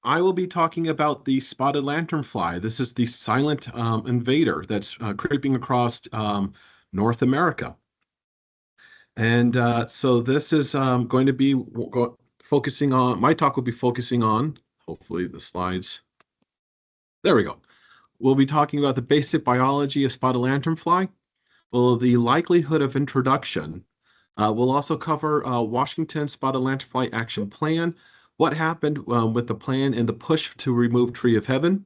I will be talking about the spotted lanternfly. This is the silent invader that's creeping across North America. And so this is going to be focusing on, my talk will be focusing on, hopefully the slides, there we go. We'll be talking about the basic biology of spotted lanternfly, well, the likelihood of introduction. We'll also cover Washington Spotted Lanternfly Action Plan, what happened with the plan and the push to remove Tree of Heaven.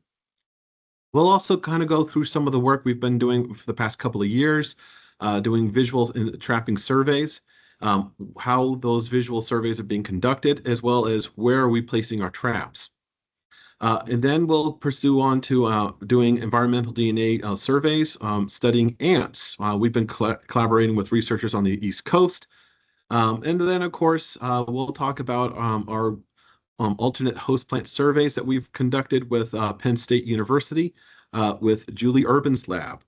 We'll also kind of go through some of the work we've been doing for the past couple of years, doing visual and trapping surveys, how those visual surveys are being conducted, as well as where are we placing our traps. And then we'll pursue on to doing environmental DNA surveys, studying ants. We've been collaborating with researchers on the East Coast. And then, of course, we'll talk about our alternate host plant surveys that we've conducted with Penn State University with Julie Urban's lab.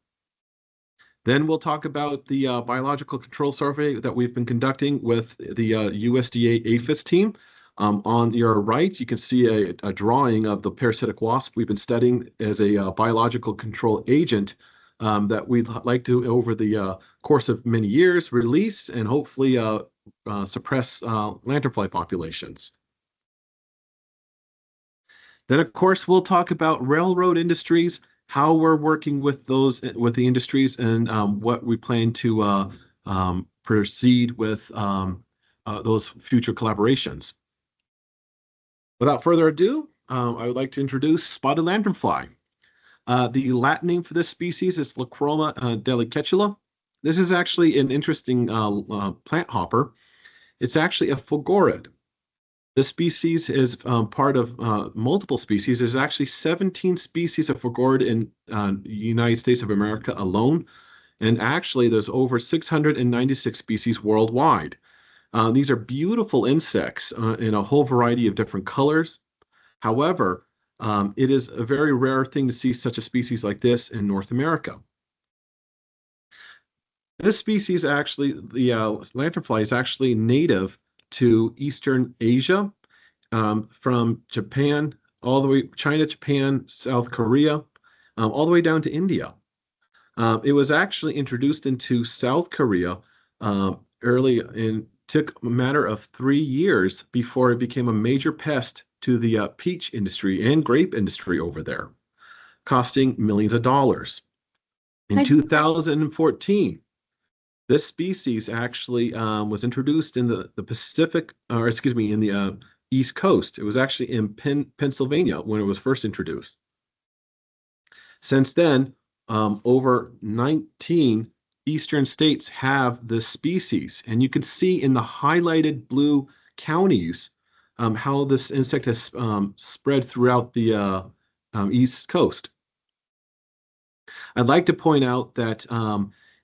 Then we'll talk about the biological control survey that we've been conducting with the USDA APHIS team. On your right, you can see a drawing of the parasitic wasp we've been studying as a biological control agent that we'd like to, over the course of many years, release and hopefully suppress lanternfly populations. Then, of course, we'll talk about railroad industries, how we're working with those, with the industries, and what we plan to proceed with those future collaborations. Without further ado, I would like to introduce spotted lanternfly. The Latin name for this species is Lycorma delicatula. This is actually an interesting plant hopper. It's actually a fulgorid. This species is part of multiple species. There's actually 17 species of fulgorid in the United States of America alone. And actually, there's over 696 species worldwide. These are beautiful insects in a whole variety of different colors. However, it is a very rare thing to see such a species like this in North America. This species actually, the lanternfly, is actually native to Eastern Asia, from Japan, all the way, China, Japan, South Korea, all the way down to India. It was actually introduced into South Korea early in, took a matter of 3 years before it became a major pest to the peach industry and grape industry over there, costing millions of dollars. In 2014, this species actually was introduced in the Pacific, or excuse me, in the East Coast. It was actually in Pennsylvania when it was first introduced. Since then, over 19 eastern states have this species, and you can see in the highlighted blue counties how this insect has spread throughout the East Coast. I'd like to point out that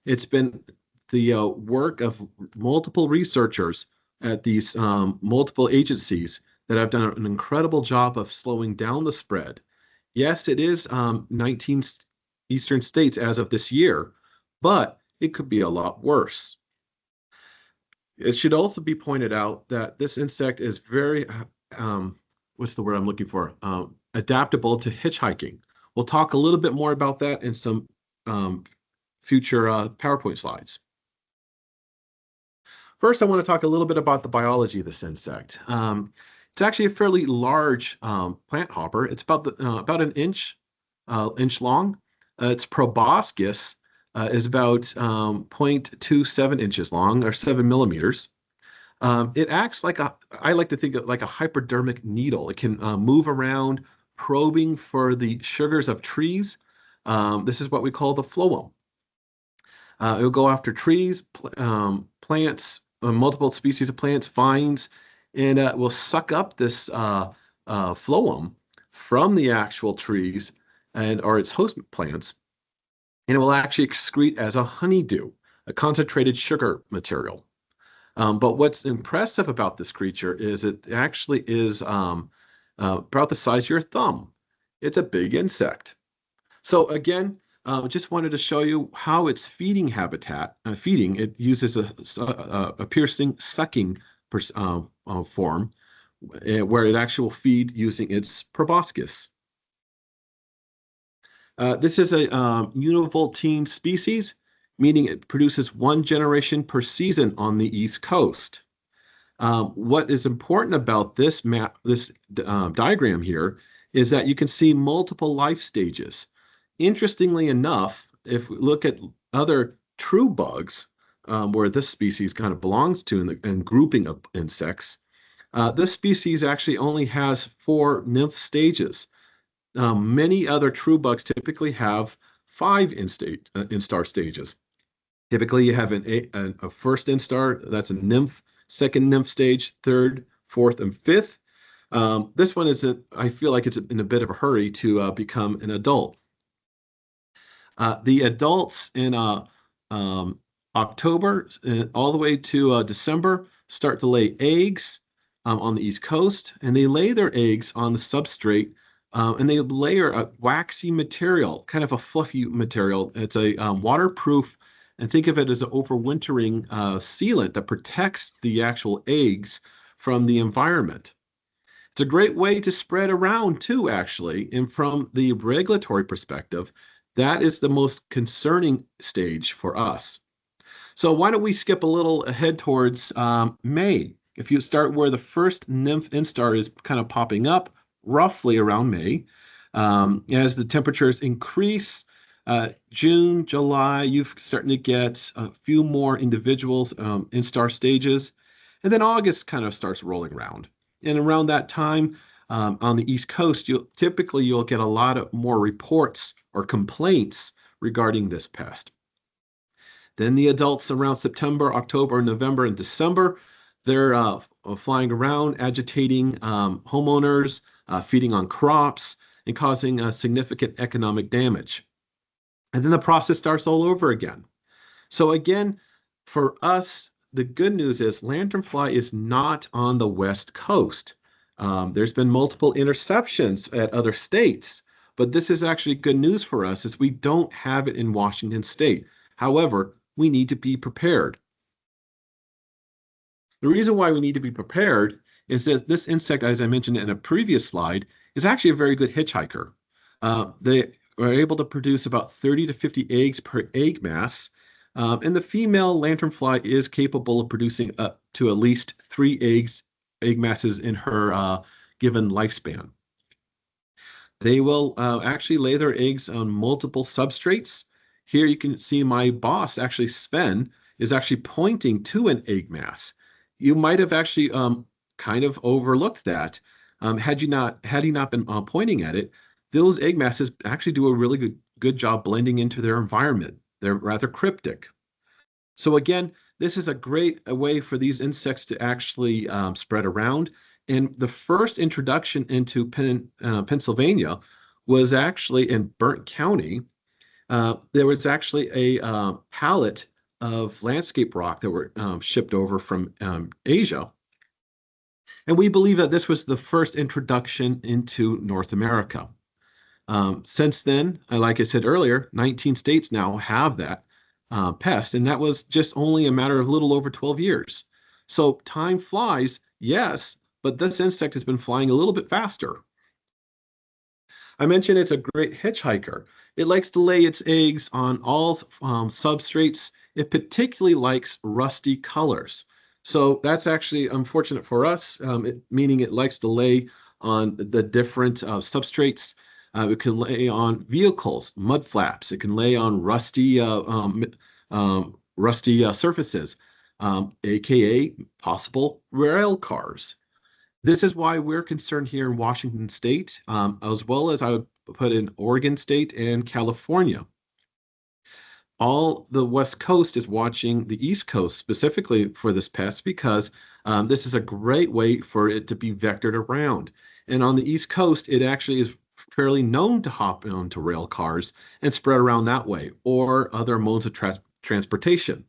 it's been the work of multiple researchers at these multiple agencies that have done an incredible job of slowing down the spread. Yes, it is 19 eastern states as of this year, but it could be a lot worse. It should also be pointed out that this insect is very, what's the word I'm looking for? Adaptable to hitchhiking. We'll talk a little bit more about that in some future PowerPoint slides. First, I want to talk a little bit about the biology of this insect. It's actually a fairly large plant hopper. It's about an inch long. Its proboscis is about 0.27 inches long, or 7 millimeters. It acts like I like to think of like a hypodermic needle. It can move around, probing for the sugars of trees. This is what we call the phloem. It will go after trees, plants, multiple species of plants, vines, and will suck up this phloem from the actual trees or its host plants, and it will actually excrete as a honeydew, a concentrated sugar material. But what's impressive about this creature is it actually is about the size of your thumb. It's a big insect. So again, just wanted to show you how its feeding habitat, it uses a piercing, sucking form, where it actually will feed using its proboscis. This is a univoltine species, meaning it produces one generation per season on the East Coast. What is important about this map, this diagram here, is that you can see multiple life stages. Interestingly enough, if we look at other true bugs, where this species kind of belongs to in grouping of insects, this species actually only has 4 nymph stages. Many other true bugs typically have 5 instar stages. Typically, you have a first instar, that's a nymph, second nymph stage, third, fourth, and fifth. This one isn't, I feel like it's in a bit of a hurry to become an adult. The adults in October all the way to December start to lay eggs on the East Coast, and they lay their eggs on the substrate, and they layer a waxy material, kind of a fluffy material. It's a waterproof, and think of it as an overwintering sealant that protects the actual eggs from the environment. It's a great way to spread around too, actually, and from the regulatory perspective, that is the most concerning stage for us. So why don't we skip a little ahead towards May? If you start where the first nymph instar is kind of popping up, roughly around May, as the temperatures increase, June, July, you're starting to get a few more individuals instar stages, and then August kind of starts rolling around. And around that time, on the East Coast, you'll get a lot of more reports or complaints regarding this pest. Then the adults around September, October, November, and December, they're flying around, agitating homeowners, feeding on crops, and causing significant economic damage. And then the process starts all over again. So again, for us, the good news is lanternfly is not on the West Coast. There's been multiple interceptions at other states, but this is actually good news for us as we don't have it in Washington State. However, we need to be prepared. The reason why we need to be prepared is that this insect, as I mentioned in a previous slide, is actually a very good hitchhiker. They are able to produce about 30 to 50 eggs per egg mass, and the female lanternfly is capable of producing up to at least 3 egg masses in her given lifespan. They will actually lay their eggs on multiple substrates. Here you can see my boss, actually Sven, is actually pointing to an egg mass. You might have actually kind of overlooked that. Had he not been pointing at it, those egg masses actually do a really good job blending into their environment. They're rather cryptic. So again, this is a great way for these insects to actually spread around. And the first introduction into Pennsylvania was actually in Burnt County. There was actually a pallet of landscape rock that were shipped over from Asia. And we believe that this was the first introduction into North America. Since then, like I said earlier, 19 states now have that pest, and that was just only a matter of a little over 12 years. So time flies, yes, but this insect has been flying a little bit faster. I mentioned it's a great hitchhiker. It likes to lay its eggs on all substrates. It particularly likes rusty colors. So that's actually unfortunate for us, meaning it likes to lay on the different substrates. It can lay on vehicles, mud flaps. It can lay on rusty surfaces, aka possible rail cars. This is why we're concerned here in Washington State, as well as I would put in Oregon State and California. All the West Coast is watching the East Coast specifically for this pest because this is a great way for it to be vectored around. And on the East Coast, it actually is fairly known to hop onto rail cars and spread around that way, or other modes of transportation.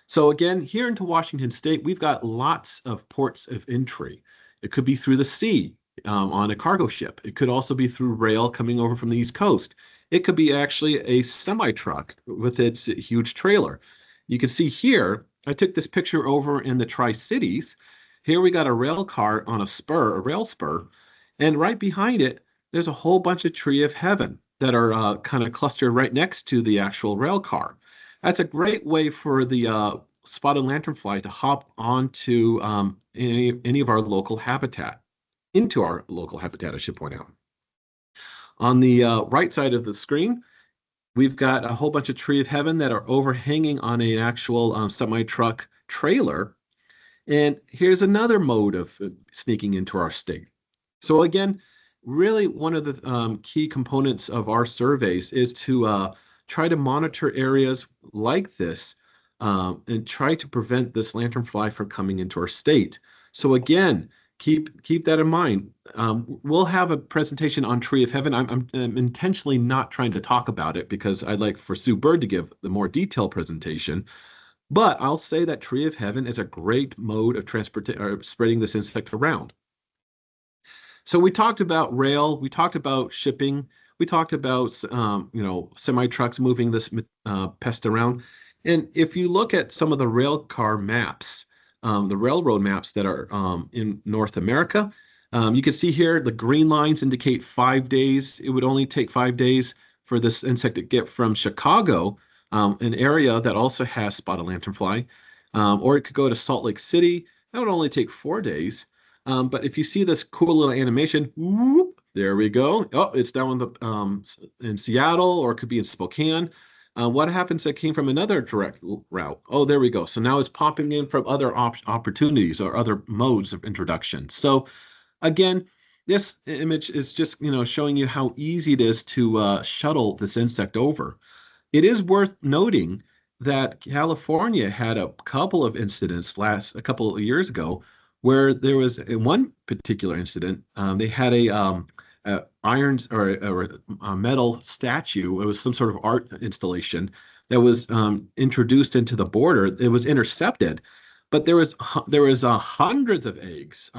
So again, here into Washington State, we've got lots of ports of entry. It could be through the sea on a cargo ship. It could also be through rail coming over from the East Coast. It could be actually a semi-truck with its huge trailer. You can see here, I took this picture over in the Tri-Cities, here we got a rail car on a spur, a rail spur, and right behind it, there's a whole bunch of tree of heaven that are kind of clustered right next to the actual rail car. That's a great way for the spotted lanternfly to hop onto any of our local habitat, into our local habitat, I should point out. On the right side of the screen, we've got a whole bunch of tree of heaven that are overhanging on an actual semi-truck trailer. And here's another mode of sneaking into our state. So again, really one of the key components of our surveys is to try to monitor areas like this and try to prevent this lanternfly from coming into our state. So again, keep that in mind. We'll have a presentation on Tree of Heaven. I'm intentionally not trying to talk about it because I'd like for Sue Bird to give the more detailed presentation. But I'll say that Tree of Heaven is a great mode of spreading this insect around. So we talked about rail, we talked about shipping, we talked about semi trucks moving this pest around. And if you look at some of the rail car maps, the railroad maps that are in North America, you can see here the green lines indicate 5 days. It would only take 5 days for this insect to get from Chicago, an area that also has spotted lanternfly, or it could go to Salt Lake City. That would only take 4 days. But if you see this cool little animation, whoop, there we go. Oh, it's down in Seattle, or it could be in Spokane. What happens that came from another direct route? Oh, there we go. So now it's popping in from other opportunities or other modes of introduction. So again, this image is just showing you how easy it is to shuttle this insect over. It is worth noting that California had a couple of incidents a couple of years ago where there was one particular incident. They had a iron or a metal statue. It was some sort of art installation that was introduced into the border. It was intercepted, but there was hundreds of eggs,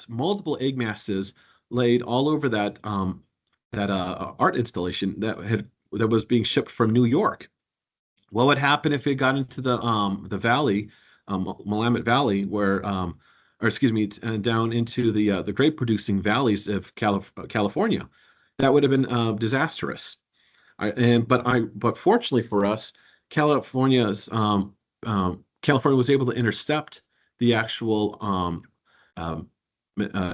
multiple egg masses laid all over that art installation that was being shipped from New York. What would happen if it got into the valley, Willamette Valley, where or excuse me, down into the grape producing valleys of California? That would have been disastrous. But fortunately for us, California was able to intercept the actual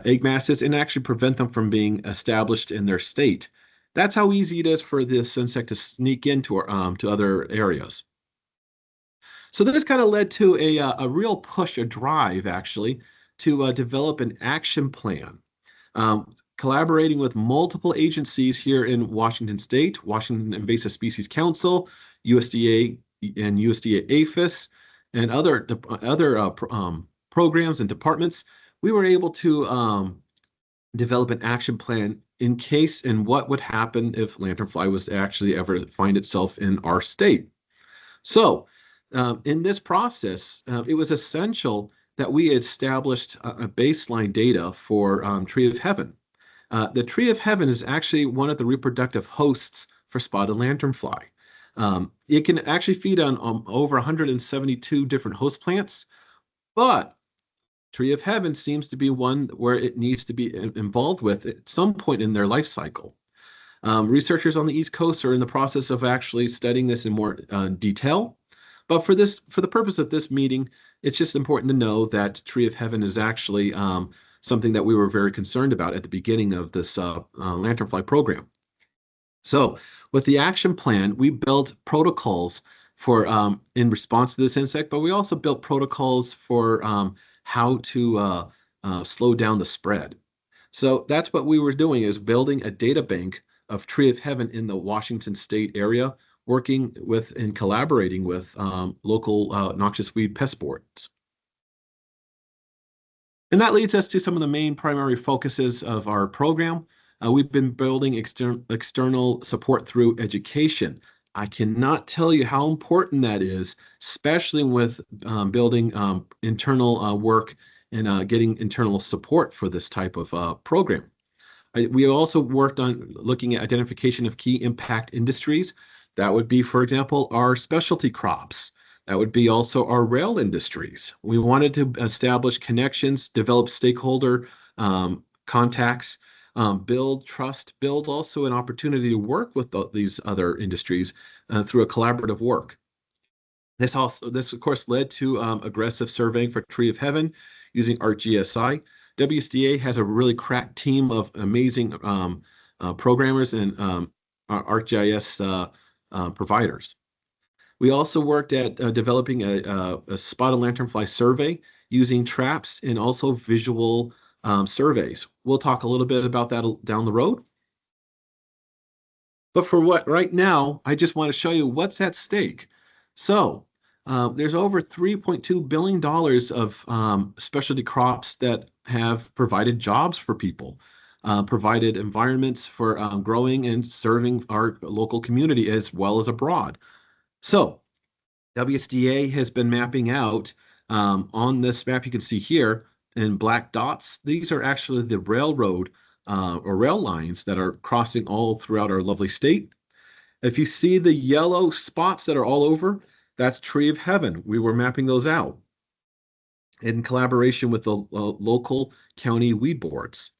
egg masses and actually prevent them from being established in their state. That's how easy it is for this insect to sneak into to other areas. So this kind of led to a real push, a drive actually, to develop an action plan. Collaborating with multiple agencies here in Washington State, Washington Invasive Species Council, USDA and USDA APHIS, and other programs and departments, we were able to develop an action plan in case and what would happen if lanternfly was to actually ever find itself in our state. So in this process, it was essential that we established a baseline data for Tree of Heaven. The Tree of Heaven is actually one of the reproductive hosts for spotted lanternfly. It can actually feed on over 172 different host plants, but Tree of Heaven seems to be one where it needs to be involved with at some point in their life cycle. Researchers on the East Coast are in the process of actually studying this in more detail. But for the purpose of this meeting, it's just important to know that Tree of Heaven is actually something that we were very concerned about at the beginning of this lanternfly program. So with the action plan, we built protocols for in response to this insect, but we also built protocols for how to slow down the spread. So that's what we were doing, is building a data bank of Tree of Heaven in the Washington State area, working with and collaborating with local noxious weed pest boards. And that leads us to some of the main primary focuses of our program. We've been building external support through education. I cannot tell you how important that is, especially with building internal work and getting internal support for this type of program. We also worked on looking at identification of key impact industries. That would be, for example, our specialty crops. That would be also our rail industries. We wanted to establish connections, develop stakeholder contacts, build trust, build also an opportunity to work with these other industries through a collaborative work. This of course led to aggressive surveying for Tree of Heaven using ArcGIS. WSDA has a really crack team of amazing programmers and ArcGIS providers. We also worked at developing a spotted lanternfly survey using traps and also visual surveys. We'll talk a little bit about that down the road. But for what right now, I just want to show you what's at stake. So there's over $3.2 billion of specialty crops that have provided jobs for people, provided environments for growing and serving our local community as well as abroad. So WSDA has been mapping out on this map you can see here in black dots. These are actually the railroad or rail lines that are crossing all throughout our lovely state. If you see the yellow spots that are all over, that's Tree of Heaven. We were mapping those out in collaboration with the local county weed boards.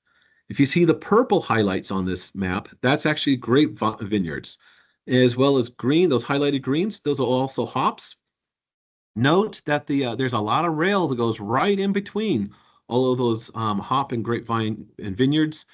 If you see the purple highlights on this map, that's actually grape vineyards, as well as green, those highlighted greens, those are also hops. Note that there's a lot of rail that goes right in between all of those hop and grapevine and vineyards.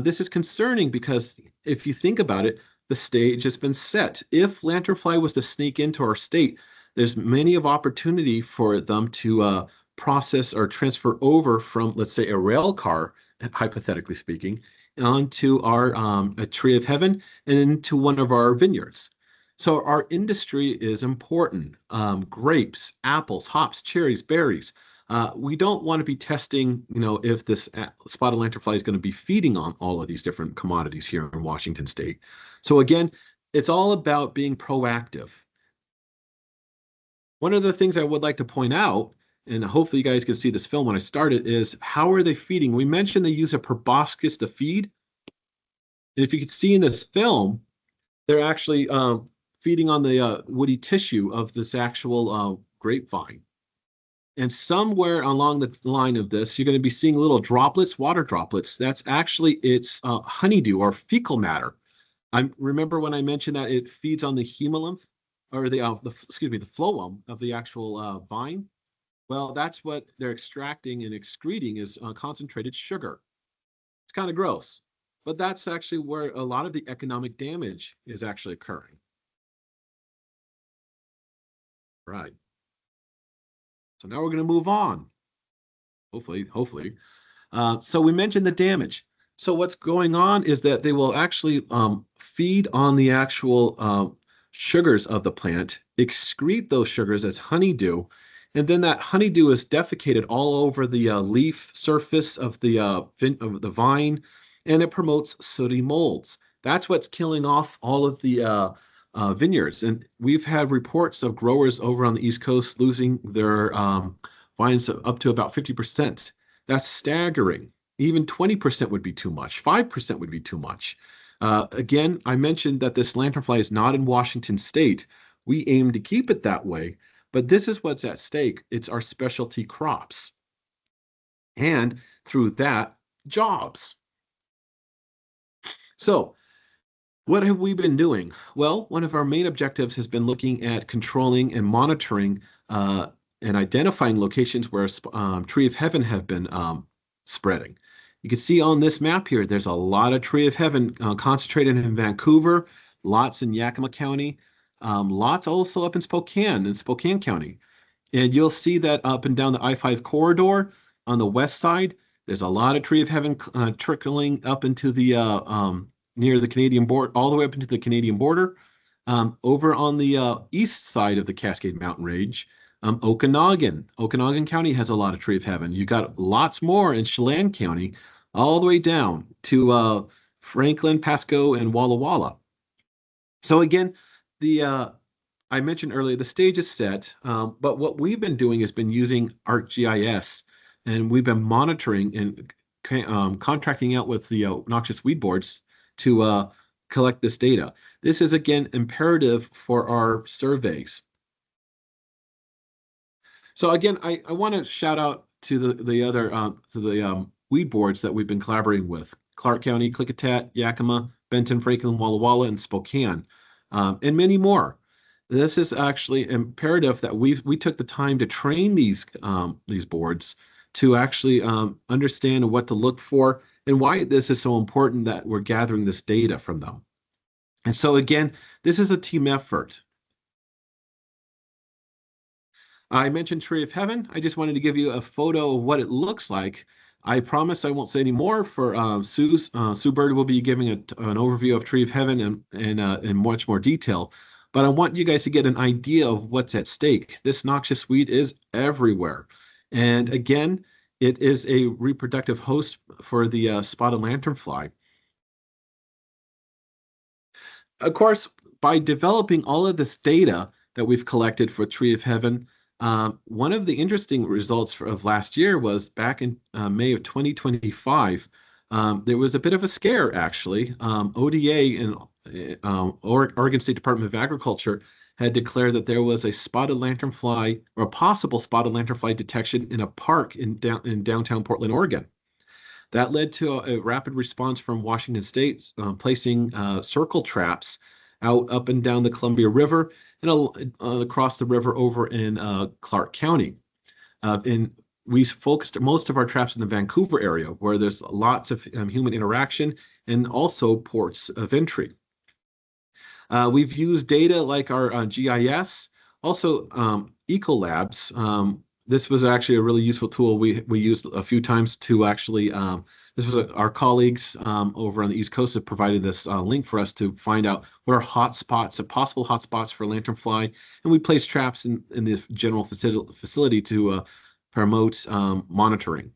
This is concerning because if you think about it, the stage has been set. If lanternfly was to sneak into our state, there's many of opportunity for them to process or transfer over from, let's say, a rail car, hypothetically speaking, onto our a Tree of Heaven and into one of our vineyards. So our industry is important. Grapes, apples, hops, cherries, berries. We don't want to be testing, if this spotted lanternfly is going to be feeding on all of these different commodities here in Washington State. So again, it's all about being proactive. One of the things I would like to point out, and hopefully you guys can see this film when I started, is how are they feeding? We mentioned they use a proboscis to feed. And if you can see in this film, they're actually feeding on the woody tissue of this actual grapevine. And somewhere along the line of this, you're going to be seeing little droplets, water droplets. That's actually its honeydew or fecal matter. I remember when I mentioned that it feeds on the hemolymph or the phloem of the actual vine. Well, that's what they're extracting and excreting is concentrated sugar. It's kind of gross, but that's actually where a lot of the economic damage is actually occurring. Right. So now we're going to move on. Hopefully. So we mentioned the damage. So what's going on is that they will actually feed on the actual sugars of the plant, excrete those sugars as honeydew, and then that honeydew is defecated all over the leaf surface of the vine, and it promotes sooty molds. That's what's killing off all of the vineyards. And we've had reports of growers over on the East Coast losing their vines up to about 50%. That's staggering. Even 20% would be too much. 5% would be too much. Again, I mentioned that this lanternfly is not in Washington State. We aim to keep it that way, but this is what's at stake. It's our specialty crops. And through that, jobs. So what have we been doing? Well, one of our main objectives has been looking at controlling and monitoring and identifying locations where Tree of Heaven have been spreading. You can see on this map here, there's a lot of Tree of Heaven concentrated in Vancouver, lots in Yakima County, lots also up in Spokane County. And you'll see that up and down the I-5 corridor on the west side, there's a lot of Tree of Heaven trickling up into the near the Canadian border, all the way up into the Canadian border. Over on the east side of the Cascade Mountain Range, Okanagan County has a lot of Tree of Heaven. You got lots more in Chelan County, all the way down to Franklin, Pasco, and Walla Walla. So again, I mentioned earlier the stage is set, but what we've been doing has been using ArcGIS, and we've been monitoring and contracting out with the noxious weed boards to collect this data. This is again imperative for our surveys. So again, I want to shout out to the other to the weed boards that we've been collaborating with: Clark County, Klickitat, Yakima, Benton, Franklin, Walla Walla, and Spokane, and many more. This is actually imperative that we took the time to train these boards to actually understand what to look for and why this is so important that we're gathering this data from them. And so again, this is a team effort. I mentioned Tree of Heaven. I just wanted to give you a photo of what it looks like. I promise I won't say any more. For Sue Bird will be giving an overview of Tree of Heaven in much more detail. But I want you guys to get an idea of what's at stake. This noxious weed is everywhere. And again, it is a reproductive host for the spotted lanternfly. Of course, by developing all of this data that we've collected for Tree of Heaven, one of the interesting results of last year was back in May of 2025. There was a bit of a scare, actually. ODA and Oregon State Department of Agriculture had declared that there was a spotted lanternfly or a possible spotted lanternfly detection in a park in downtown Portland, Oregon. That led to a rapid response from Washington State, placing circle traps out up and down the Columbia River and across the river over in Clark County. And we focused most of our traps in the Vancouver area, where there's lots of human interaction and also ports of entry. We've used data like our GIS, also Ecolabs. This was actually a really useful tool we used a few times to actually, this was our colleagues over on the East Coast have provided this link for us to find out what are hotspots, possible hotspots for lanternfly, and we place traps in the general facility to promote monitoring.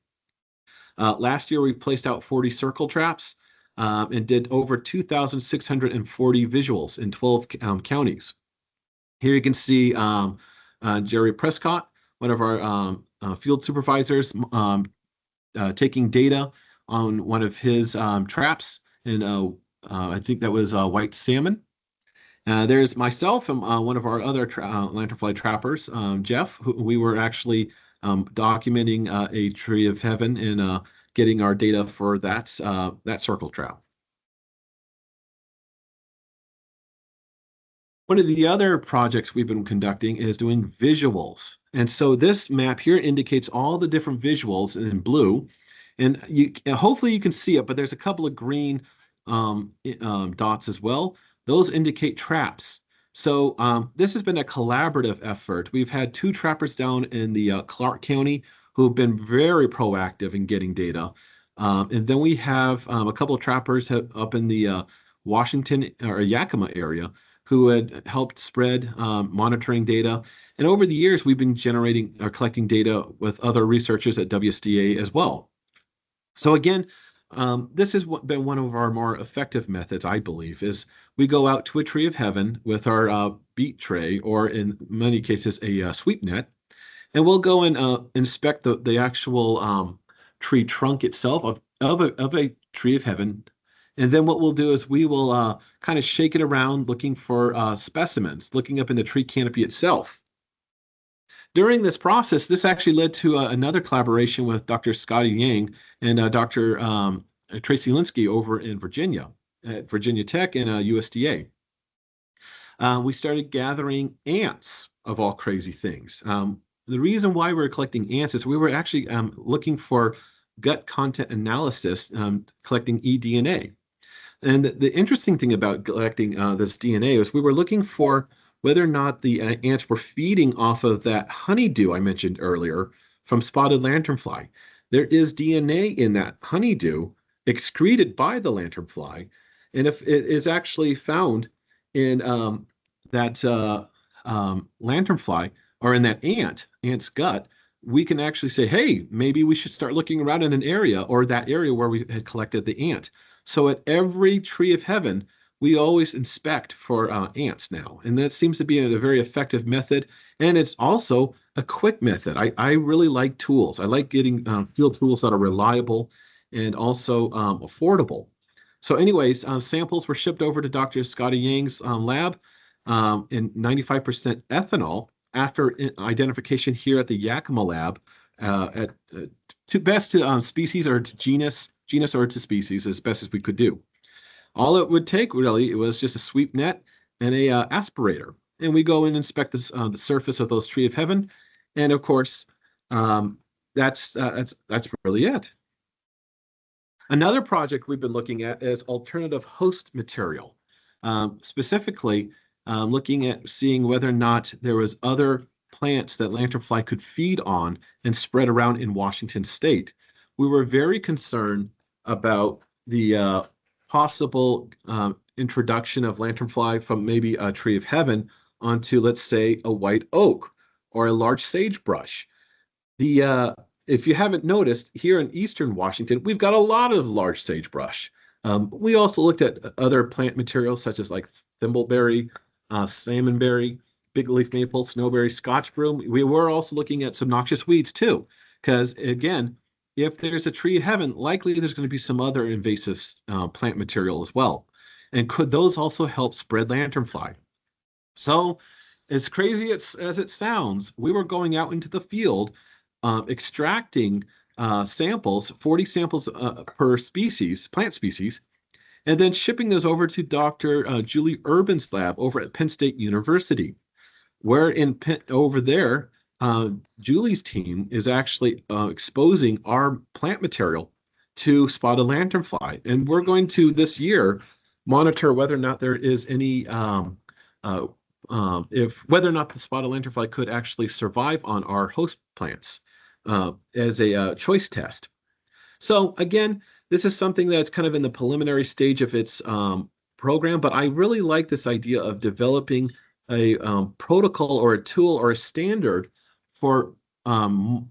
Last year, we placed out 40 circle traps and did over 2,640 visuals in 12 counties. Here you can see Jerry Prescott, one of our field supervisors, taking data on one of his traps, and I think that was white salmon. There's myself and one of our other lanternfly trappers, Jeff, who we were actually documenting a Tree of Heaven and getting our data for that circle trap. One of the other projects we've been conducting is doing visuals. And so this map here indicates all the different visuals in blue. And hopefully you can see it, but there's a couple of green dots as well. Those indicate traps. So this has been a collaborative effort. We've had 2 trappers down in the Clark County who have been very proactive in getting data. And then we have a couple of trappers up in the Washington or Yakima area who had helped spread monitoring data. And over the years, we've been generating or collecting data with other researchers at WSDA as well. So again, this has been one of our more effective methods, I believe, is we go out to a Tree of Heaven with our beat tray, or in many cases, a sweep net, and we'll go and inspect the actual tree trunk itself of a Tree of Heaven. And then what we'll do is we will kind of shake it around looking for specimens, looking up in the tree canopy itself. During this process, this actually led to another collaboration with Dr. Scotty Yang and Dr. Tracy Linsky over in Virginia, at Virginia Tech and USDA. We started gathering ants, of all crazy things. The reason why we were collecting ants is we were actually looking for gut content analysis, collecting eDNA. And the interesting thing about collecting this DNA is we were looking for whether or not the ants were feeding off of that honeydew I mentioned earlier from spotted lanternfly. There is DNA in that honeydew excreted by the lanternfly, and if it is actually found in that lanternfly or in that ant's gut, we can actually say, hey, maybe we should start looking around in an area or that area where we had collected the ant. So at every Tree of Heaven, we always inspect for ants now. And that seems to be a very effective method. And it's also a quick method. I really like tools. I like getting field tools that are reliable and also affordable. So anyways, samples were shipped over to Dr. Scotty Yang's lab in 95% ethanol. after identification here at the Yakima lab, at to best to species or to genus or to species as best as we could do. All it would take really, it was just a sweep net and a aspirator. And we go and inspect this, the surface of those tree of heaven. And of course, um, that's really it. Another project we've been looking at is alternative host material, specifically looking at seeing whether or not there was other plants that lanternfly could feed on and spread around in Washington State. We were very concerned about the possible introduction of lanternfly from maybe a tree of heaven onto, let's say, a white oak or a large sagebrush. If you haven't noticed, here in eastern Washington, we've got a lot of large sagebrush. We also looked at other plant materials such as like thimbleberry, salmonberry, big leaf maple, snowberry, scotch broom. We were also looking at some noxious weeds too, because again, if there's a tree of heaven, likely there's going to be some other invasive plant material as well. And could those also help spread lanternfly? So, as crazy as it sounds, we were going out into the field, extracting samples, 40 samples per species, plant species, and then shipping those over to Dr. Julie Urban's lab over at Penn State University, where over there, Julie's team is actually exposing our plant material to spotted lanternfly. And we're going to this year monitor whether or not there is any whether or not the spotted lanternfly could actually survive on our host plants as a choice test. So again, this is something that's kind of in the preliminary stage of its program, but I really like this idea of developing a protocol or a tool or a standard for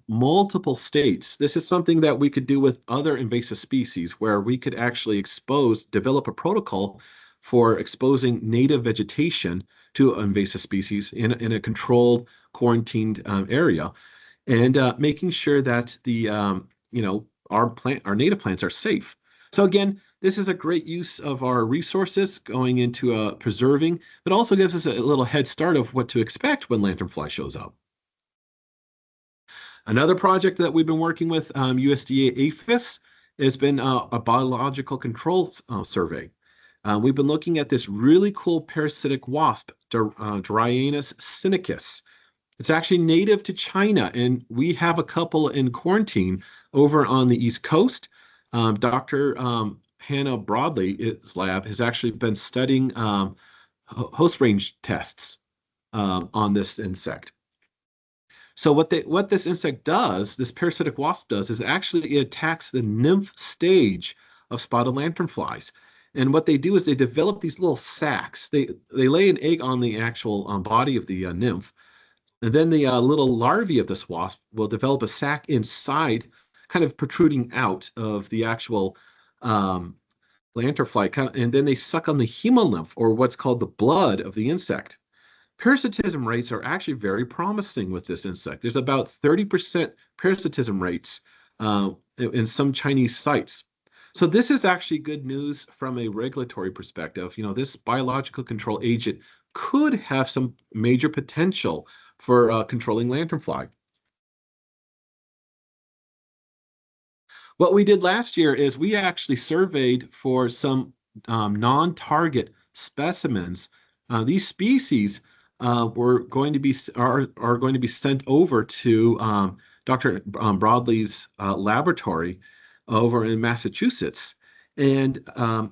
multiple states. This is something that we could do with other invasive species where we could actually develop a protocol for exposing native vegetation to invasive species in a controlled, quarantined area, and making sure that the our native plants are safe. So again, this is a great use of our resources going into preserving, but also gives us a little head start of what to expect when lanternfly shows up. Another project that we've been working with USDA APHIS has been a biological control survey. We've been looking at this really cool parasitic wasp, Dryaenus sinicus. It's actually native to China, and we have a couple in quarantine over on the East Coast. Dr. Hannah Broadley's lab has actually been studying host range tests on this insect. So what this insect does, this parasitic wasp does, is actually it attacks the nymph stage of spotted lanternflies. And what they do is they develop these little sacs. They lay an egg on the actual body of the nymph, and then the little larvae of this wasp will develop a sac inside, kind of protruding out of the actual lanternfly, and then they suck on the hemolymph, or what's called the blood of the insect. Parasitism rates are actually very promising with this insect. There's about 30% parasitism rates in some Chinese sites. So this is actually good news from a regulatory perspective. This biological control agent could have some major potential for controlling lanternfly. What we did last year is we actually surveyed for some non-target specimens. These species are going to be sent over to Dr. Broadley's laboratory over in Massachusetts. And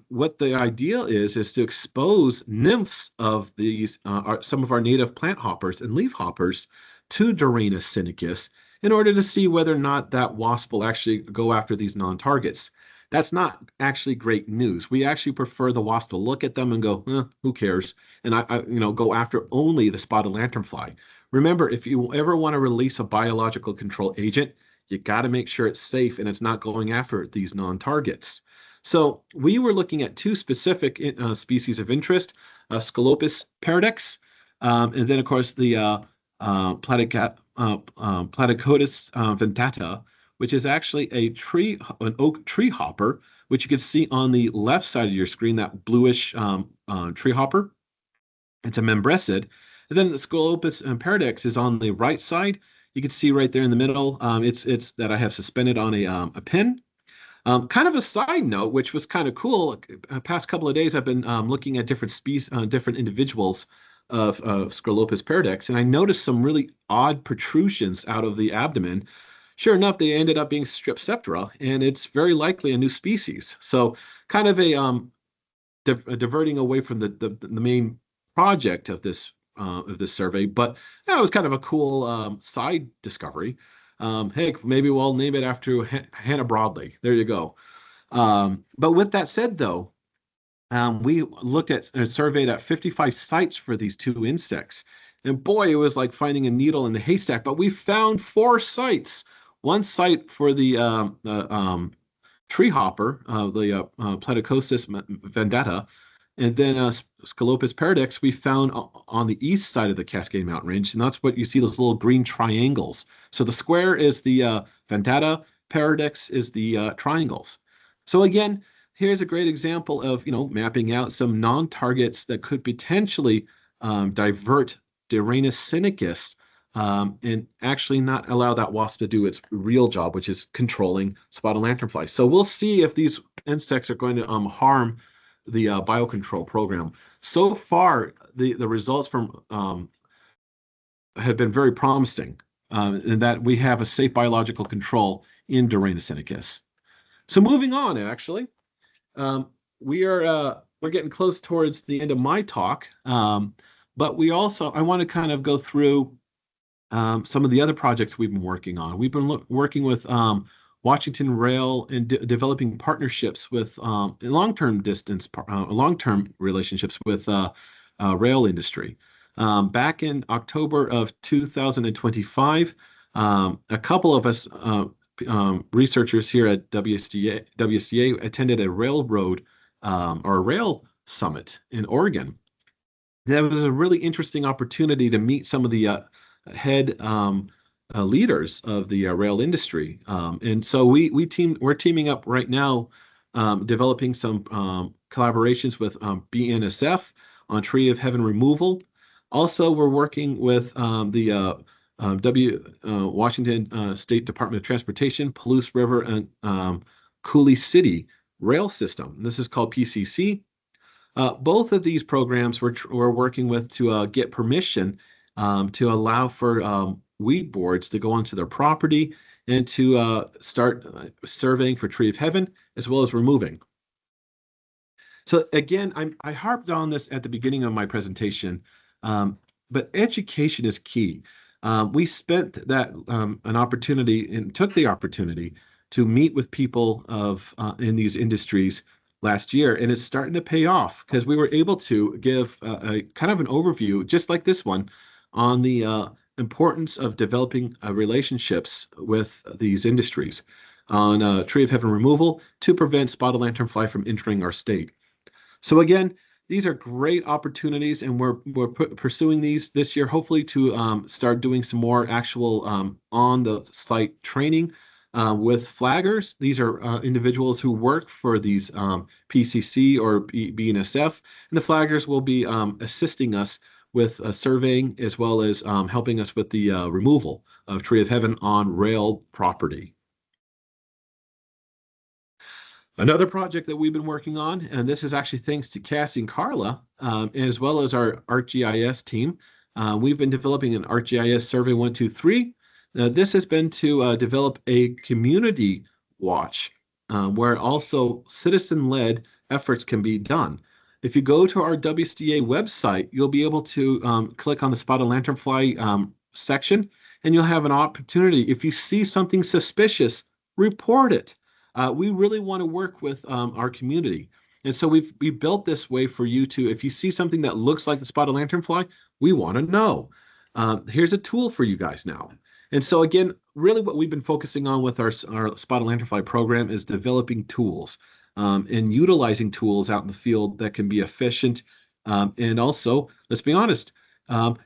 what the idea is to expose nymphs of these, some of our native plant hoppers and leaf hoppers to Dryaenus sinicus in order to see whether or not that wasp will actually go after these non-targets. That's not actually great news. We actually prefer the wasp to look at them and go, who cares? And go after only the spotted lanternfly. Remember, if you ever want to release a biological control agent, you got to make sure it's safe and it's not going after these non-targets. So we were looking at two specific species of interest, Scopus paradox, and then of course the Platycotis ventata, which is actually an oak tree hopper, which you can see on the left side of your screen, that bluish tree hopper. It's a membresid. And then the Scopus paradox is on the right side. You can see right there in the middle. It's that I have suspended on a pin. Kind of a side note, which was kind of cool. Past couple of days, I've been looking at different species, different individuals of Scopus paradox, and I noticed some really odd protrusions out of the abdomen. Sure enough, they ended up being Strepseptera, and it's very likely a new species. So, kind of a diverting away from the main project of this survey, but yeah, it was kind of a cool side discovery. Hey, maybe we'll name it after Hannah Broadley. There you go. But with that said, though, we looked at and surveyed at 55 sites for these two insects. And boy, it was like finding a needle in the haystack. But we found 4 sites. One site for the tree hopper, the Platycosis vendetta, and then Scopus paradox we found on the east side of the Cascade Mountain Range, and that's what you see, those little green triangles. So the square is the vendetta, paradox is the triangles. So again, here's a great example of mapping out some non-targets that could potentially divert Diraenus sinicus and actually not allow that wasp to do its real job, which is controlling spotted lanternflies. So we'll see if these insects are going to harm the biocontrol program. So far, the results from have been very promising in that we have a safe biological control in Diraenus sinicus. So moving on, actually, we're getting close towards the end of my talk, but I want to kind of go through some of the other projects we've been working on. We've been working with Washington Rail and developing partnerships with long-term relationships with rail industry. Back in October of 2025, a couple of us researchers here at WSDA attended a railroad or a rail summit in Oregon. That was a really interesting opportunity to meet some of the head leaders of the rail industry. And so we're teaming up right now, developing some collaborations with BNSF on tree of heaven removal. Also, we're working with the Washington State Department of Transportation, Palouse River and Coulee City rail system. And this is called PCC. Both of these programs we're working with to get permission to allow for weed boards to go onto their property and to start surveying for tree of heaven as well as removing. So again, I harped on this at the beginning of my presentation, but education is key. We spent that an opportunity and took the opportunity to meet with people in these industries last year, and it's starting to pay off because we were able to give a kind of an overview, just like this one, on the importance of developing relationships with these industries on tree of heaven removal to prevent spotted lanternfly from entering our state. So again, these are great opportunities, and we're pursuing these this year, hopefully to start doing some more actual on the site training with flaggers. These are individuals who work for these PCC or BNSF, and the flaggers will be assisting us with surveying as well as helping us with the removal of tree of heaven on rail property. Another project that we've been working on, and this is actually thanks to Cassie and Carla, as well as our ArcGIS team, we've been developing an ArcGIS Survey 123. This has been to develop a community watch where also citizen-led efforts can be done. If you go to our WSDA website, you'll be able to click on the spotted lanternfly section, and you'll have an opportunity. If you see something suspicious, report it. We really want to work with our community. And so we built this way for you to, if you see something that looks like the spotted lanternfly, we want to know. Here's a tool for you guys now. And so again, really what we've been focusing on with our spotted lanternfly program is developing tools and utilizing tools out in the field that can be efficient and also, let's be honest,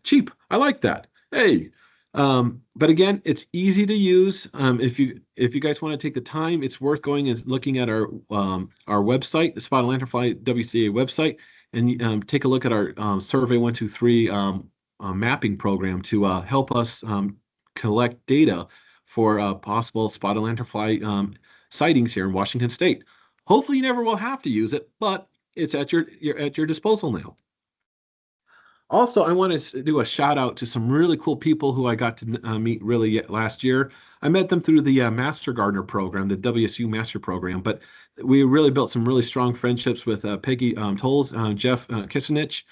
cheap. I like that. Hey. But again, it's easy to use. If you guys want to take the time, it's worth going and looking at our website, the Spotted Lanternfly WCA website, and take a look at our Survey 123 mapping program to help us collect data for possible spotted lanternfly sightings here in Washington State. Hopefully, you never will have to use it, but it's at your disposal now. Also, I want to do a shout out to some really cool people who I got to meet really last year. I met them through the Master Gardener program, the WSU Master Program, but we really built some really strong friendships with Peggy Tolles, Jeff Kisinich.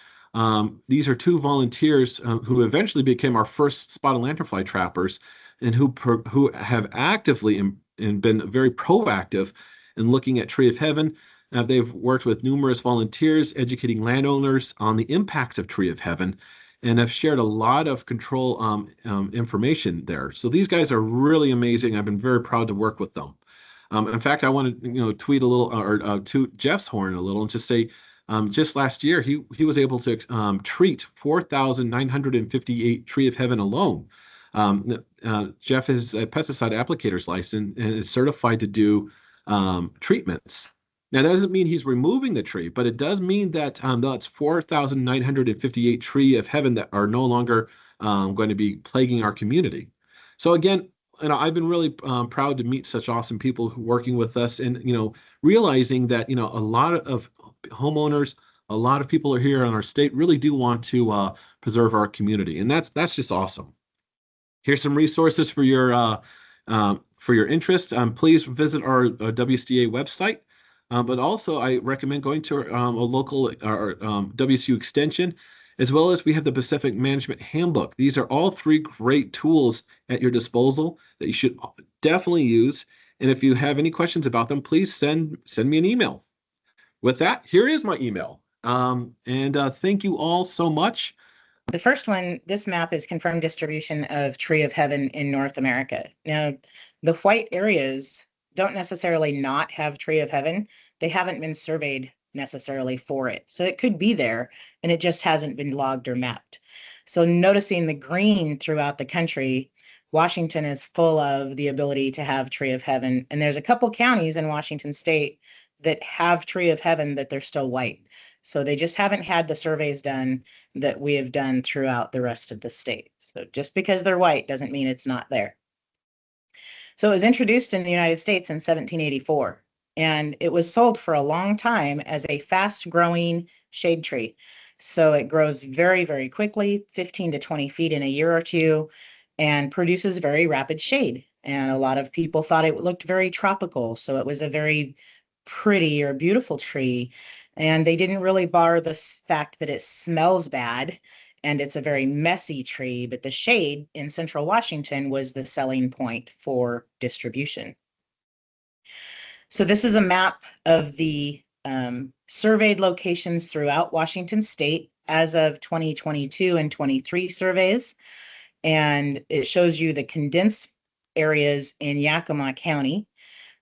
These are two volunteers who eventually became our first spotted lanternfly trappers, and who have actively and been very proactive in looking at Tree of Heaven. They've worked with numerous volunteers, educating landowners on the impacts of Tree of Heaven, and have shared a lot of control information there. So these guys are really amazing. I've been very proud to work with them. In fact, I want to tweet a little or toot Jeff's horn a little and just say, just last year he was able to treat 4,958 Tree of Heaven alone. Jeff is a pesticide applicator's license and is certified to do treatments. Now, that doesn't mean he's removing the tree, but it does mean that that's 4,958 Tree of Heaven that are no longer going to be plaguing our community. So again, I've been really proud to meet such awesome people who are working with us, and realizing that a lot of homeowners, a lot of people are here in our state really do want to preserve our community, and that's just awesome. Here's some resources for your interest. Please visit our WCA website. But also, I recommend going to a local WSU extension, as well as we have the Pacific Management Handbook. These are all three great tools at your disposal that you should definitely use. And if you have any questions about them, please send me an email. With that, here is my email. Thank you all so much. The first one, this map is confirmed distribution of Tree of Heaven in North America. Now, the white areas don't necessarily not have Tree of Heaven. They haven't been surveyed necessarily for it. So it could be there, and it just hasn't been logged or mapped. So noticing the green throughout the country, Washington is full of the ability to have Tree of Heaven. And there's a couple counties in Washington State that have Tree of Heaven that they're still white. So they just haven't had the surveys done that we have done throughout the rest of the state. So just because they're white doesn't mean it's not there. So it was introduced in the United States in 1784, and it was sold for a long time as a fast-growing shade tree. So it grows very, very quickly, 15 to 20 feet in a year or two, and produces very rapid shade. And a lot of people thought it looked very tropical, so it was a very pretty or beautiful tree. And they didn't really bar the fact that it smells bad and it's a very messy tree, but the shade in central Washington was the selling point for distribution. So this is a map of the surveyed locations throughout Washington State as of 2022 and 23 surveys. And it shows you the condensed areas in Yakima County.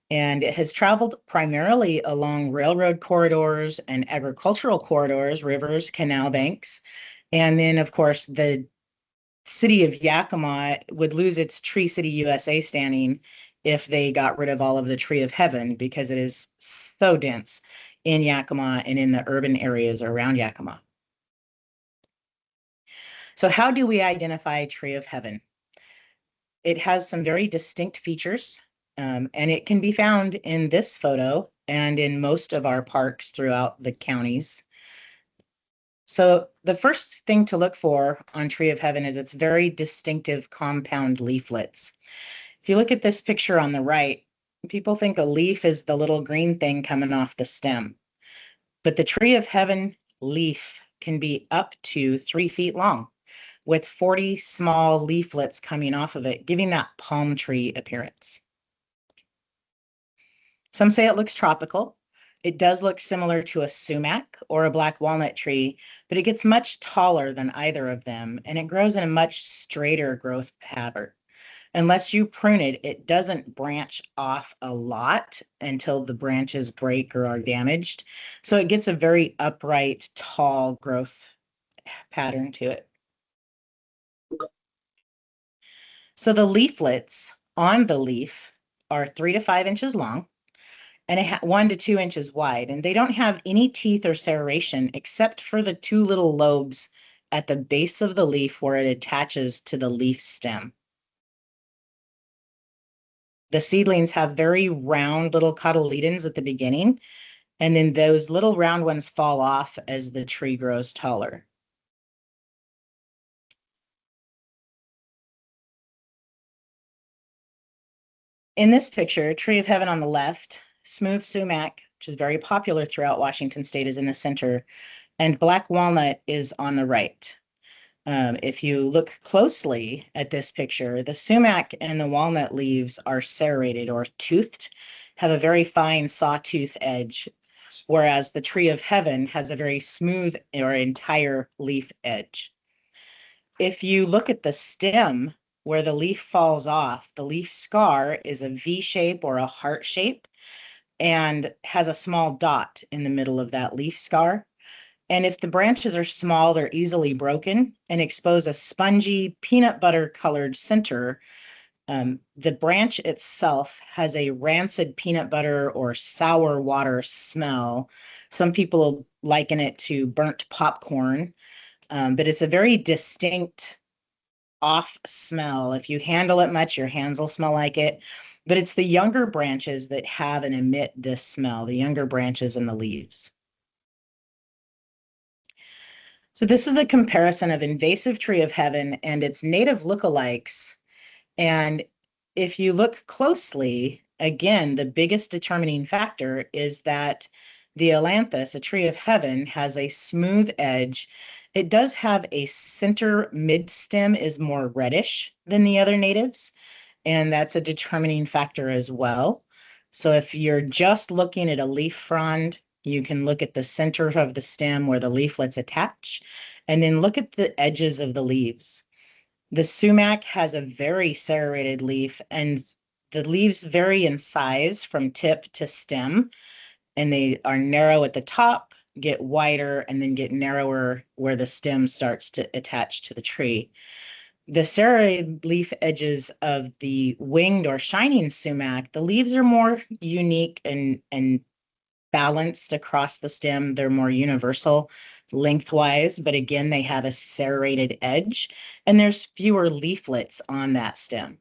And it has traveled primarily along railroad corridors and agricultural corridors, rivers, canal banks. And then, of course, the city of Yakima would lose its Tree City USA standing if they got rid of all of the Tree of Heaven, because it is so dense in Yakima and in the urban areas around Yakima. So how do we identify Tree of Heaven? It has some very distinct features. And it can be found in this photo and in most of our parks throughout the counties. So the first thing to look for on Tree of Heaven is its very distinctive compound leaflets. If you look at this picture on the right, people think a leaf is the little green thing coming off the stem. But the Tree of Heaven leaf can be up to 3 feet long, with 40 small leaflets coming off of it, giving that palm tree appearance. Some say it looks tropical. It does look similar to a sumac or a black walnut tree, but it gets much taller than either of them, and it grows in a much straighter growth pattern. Unless you prune it, it doesn't branch off a lot until the branches break or are damaged. So it gets a very upright, tall growth pattern to it. So the leaflets on the leaf are 3 to 5 inches long, and 1 to 2 inches wide, and they don't have any teeth or serration except for the 2 little lobes at the base of the leaf where it attaches to the leaf stem. The seedlings have very round little cotyledons at the beginning, and then those little round ones fall off as the tree grows taller. In this picture, Tree of Heaven on the left, smooth sumac, which is very popular throughout Washington State, is in the center, and black walnut is on the right. If you look closely at this picture, the sumac and the walnut leaves are serrated or toothed, have a very fine sawtooth edge, whereas the Tree of Heaven has a very smooth or entire leaf edge. If you look at the stem where the leaf falls off, the leaf scar is a V shape or a heart shape and has a small dot in the middle of that leaf scar. And if the branches are small, they're easily broken and expose a spongy peanut butter colored center. The branch itself has a rancid peanut butter or sour water smell. Some people liken it to burnt popcorn, but it's a very distinct off smell. If you handle it much, your hands will smell like it. But it's the younger branches that have and emit this smell, the younger branches and the leaves. So this is a comparison of invasive Tree of Heaven and its native lookalikes. And if you look closely, again, the biggest determining factor is that the ailanthus, a Tree of Heaven, has a smooth edge. It does have a center mid-stem is more reddish than the other natives, and that's a determining factor as well. So if you're just looking at a leaf frond, you can look at the center of the stem where the leaflets attach, and then look at the edges of the leaves. The sumac has a very serrated leaf, and the leaves vary in size from tip to stem, and they are narrow at the top, get wider, and then get narrower where the stem starts to attach to the tree. The serrated leaf edges of the winged or shining sumac, the leaves are more unique and balanced across the stem. They're more universal lengthwise, but again, they have a serrated edge, and there's fewer leaflets on that stem.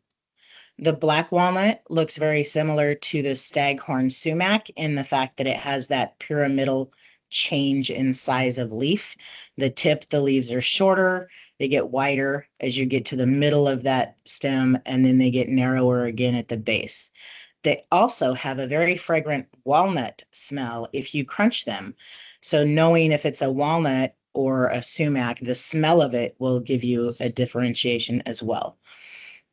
The black walnut looks very similar to the staghorn sumac in the fact that it has that pyramidal change in size of leaf. The tip, the leaves are shorter, they get wider as you get to the middle of that stem, and then they get narrower again at the base. They also have a very fragrant walnut smell if you crunch them. So knowing if it's a walnut or a sumac, the smell of it will give you a differentiation as well.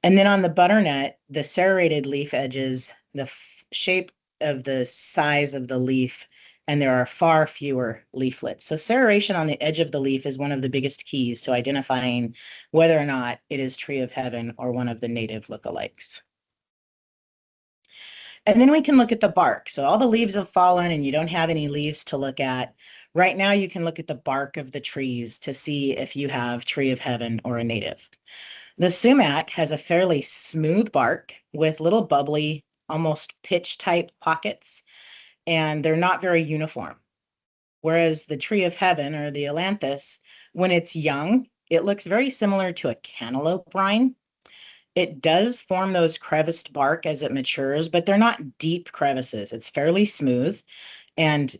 And then on the butternut, the serrated leaf edges, the shape of the size of the leaf, and there are far fewer leaflets. So serration on the edge of the leaf is one of the biggest keys to identifying whether or not it is Tree of Heaven or one of the native lookalikes. And then we can look at the bark. So all the leaves have fallen and you don't have any leaves to look at. Right now you can look at the bark of the trees to see if you have Tree of Heaven or a native. The sumac has a fairly smooth bark with little bubbly, almost pitch type pockets, and they're not very uniform. Whereas the Tree of Heaven or the ailanthus, when it's young, it looks very similar to a cantaloupe rind. It does form those creviced bark as it matures, but they're not deep crevices. It's fairly smooth and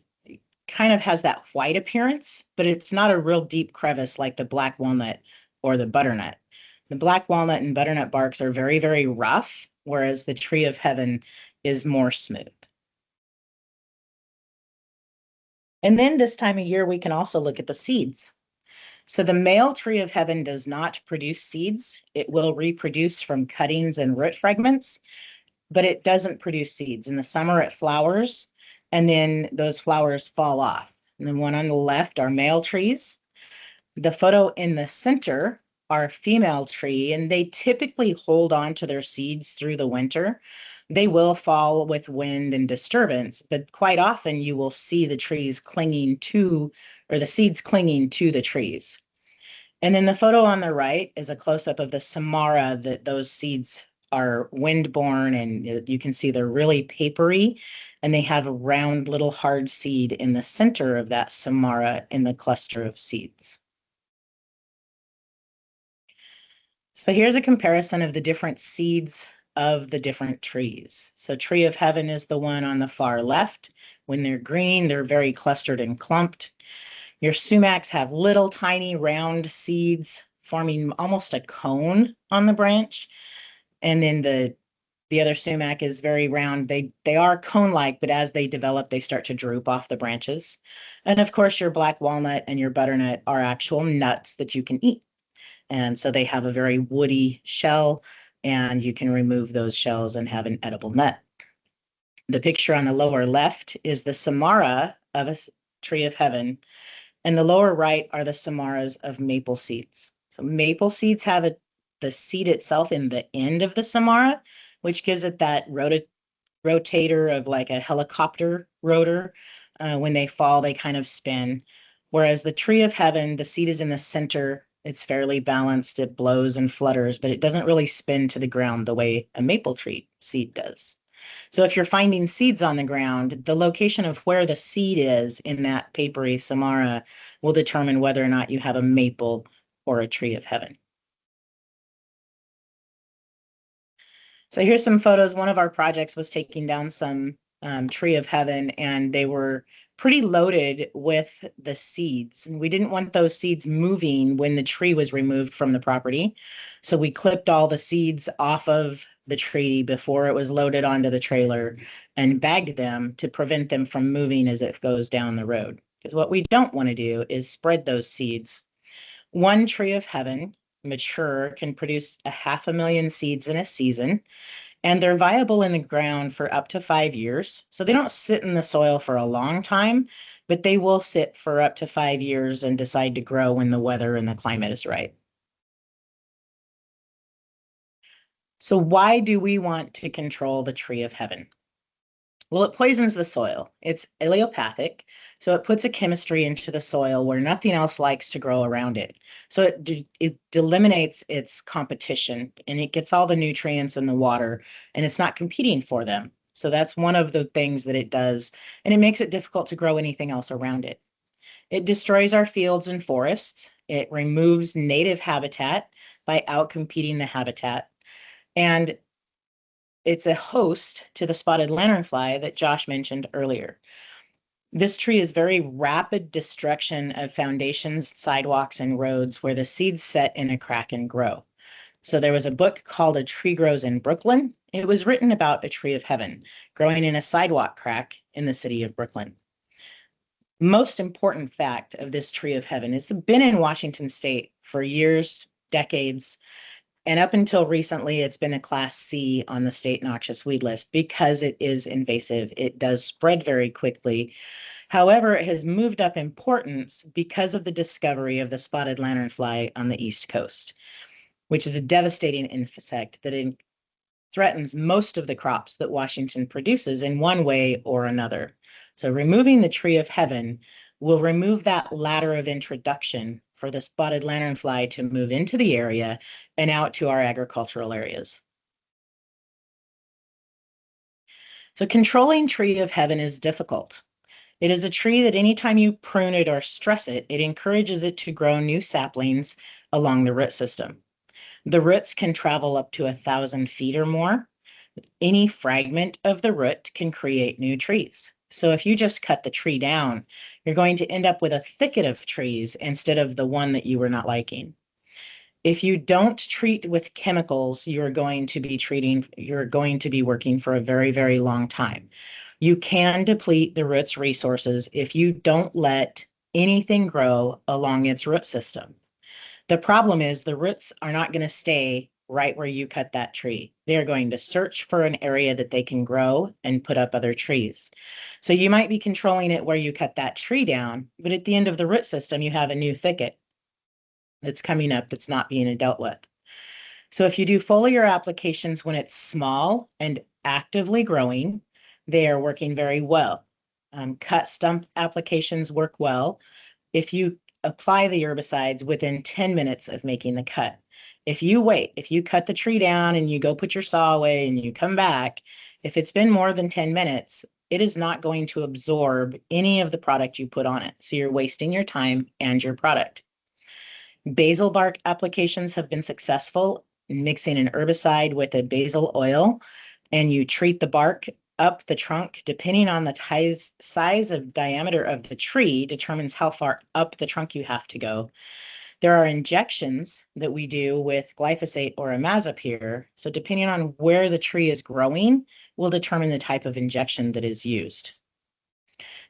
kind of has that white appearance, but it's not a real deep crevice like the black walnut or the butternut. The black walnut and butternut barks are very, very rough, whereas the Tree of Heaven is more smooth. And then this time of year, we can also look at the seeds. So the male Tree of Heaven does not produce seeds. It will reproduce from cuttings and root fragments, but it doesn't produce seeds. In the summer, it flowers, and then those flowers fall off. And the one on the left are male trees. The photo in the center are a female tree, and they typically hold on to their seeds through the winter. They will fall with wind and disturbance, but quite often you will see the trees clinging to, or the seeds clinging to the trees. And then the photo on the right is a close-up of the samara that those seeds are wind-borne, and you can see they're really papery, and they have a round little hard seed in the center of that samara in the cluster of seeds. So here's a comparison of the different seeds of the different trees. So tree of heaven is the one on the far left. When they're green, they're very clustered and clumped. Your sumacs have little tiny round seeds forming almost a cone on the branch. And then the other sumac is very round. They are cone-like, but as they develop, they start to droop off the branches. And of course, your black walnut and your butternut are actual nuts that you can eat. And so they have a very woody shell, and you can remove those shells and have an edible nut. The picture on the lower left is the samara of a tree of heaven, and the lower right are the samaras of maple seeds. So maple seeds have the seed itself in the end of the samara, which gives it that rotator of like a helicopter rotor. When they fall, they kind of spin. Whereas the tree of heaven, the seed is in the center. It's fairly balanced. It blows and flutters, but it doesn't really spin to the ground the way a maple tree seed does. So if you're finding seeds on the ground, the location of where the seed is in that papery samara will determine whether or not you have a maple or a tree of heaven. So here's some photos. One of our projects was taking down some tree of heaven, and they were pretty loaded with the seeds. And we didn't want those seeds moving when the tree was removed from the property. So we clipped all the seeds off of the tree before it was loaded onto the trailer and bagged them to prevent them from moving as it goes down the road. Because what we don't want to do is spread those seeds. One tree of heaven, mature, can produce 500,000 seeds in a season, and they're viable in the ground for up to 5 years. So they don't sit in the soil for a long time, but they will sit for up to 5 years and decide to grow when the weather and the climate is right. So why do we want to control the tree of heaven? Well, it poisons the soil. It's allelopathic, so it puts a chemistry into the soil where nothing else likes to grow around it. So it eliminates its competition, and it gets all the nutrients in the water, and it's not competing for them. So that's one of the things that it does, and it makes it difficult to grow anything else around it. It destroys our fields and forests. It removes native habitat by outcompeting the habitat. And it's a host to the spotted lanternfly that Josh mentioned earlier. This tree is very rapid destruction of foundations, sidewalks, and roads where the seeds set in a crack and grow. So there was a book called A Tree Grows in Brooklyn. It was written about a tree of heaven growing in a sidewalk crack in the city of Brooklyn. Most important fact of this tree of heaven is it's been in Washington state for years, decades. And up until recently, it's been a Class C on the state noxious weed list because it is invasive. It does spread very quickly. However, it has moved up importance because of the discovery of the spotted lanternfly on the East Coast, which is a devastating insect that threatens most of the crops that Washington produces in one way or another. So removing the tree of heaven will remove that ladder of introduction for the spotted lanternfly to move into the area and out to our agricultural areas. So controlling tree of heaven is difficult. It is a tree that anytime you prune it or stress it, it encourages it to grow new saplings along the root system. The roots can travel up to 1,000 feet or more. Any fragment of the root can create new trees. So if you just cut the tree down, you're going to end up with a thicket of trees instead of the one that you were not liking. If you don't treat with chemicals, you're going to be working for a very, very long time. You can deplete the root's resources if you don't let anything grow along its root system. The problem is the roots are not going to stay right where you cut that tree. They're going to search for an area that they can grow and put up other trees. So you might be controlling it where you cut that tree down, but at the end of the root system, you have a new thicket that's coming up that's not being dealt with. So if you do foliar applications when it's small and actively growing, they are working very well. Cut stump applications work well if you apply the herbicides within 10 minutes of making the cut. If you cut the tree down and you go put your saw away and you come back, if it's been more than 10 minutes, it is not going to absorb any of the product you put on it. So you're wasting your time and your product. Basil bark applications have been successful mixing an herbicide with a basil oil, and you treat the bark up the trunk. Depending on the size of diameter of the tree determines how far up the trunk you have to go. There are injections that we do with glyphosate or imazapyr. So depending on where the tree is growing will determine the type of injection that is used.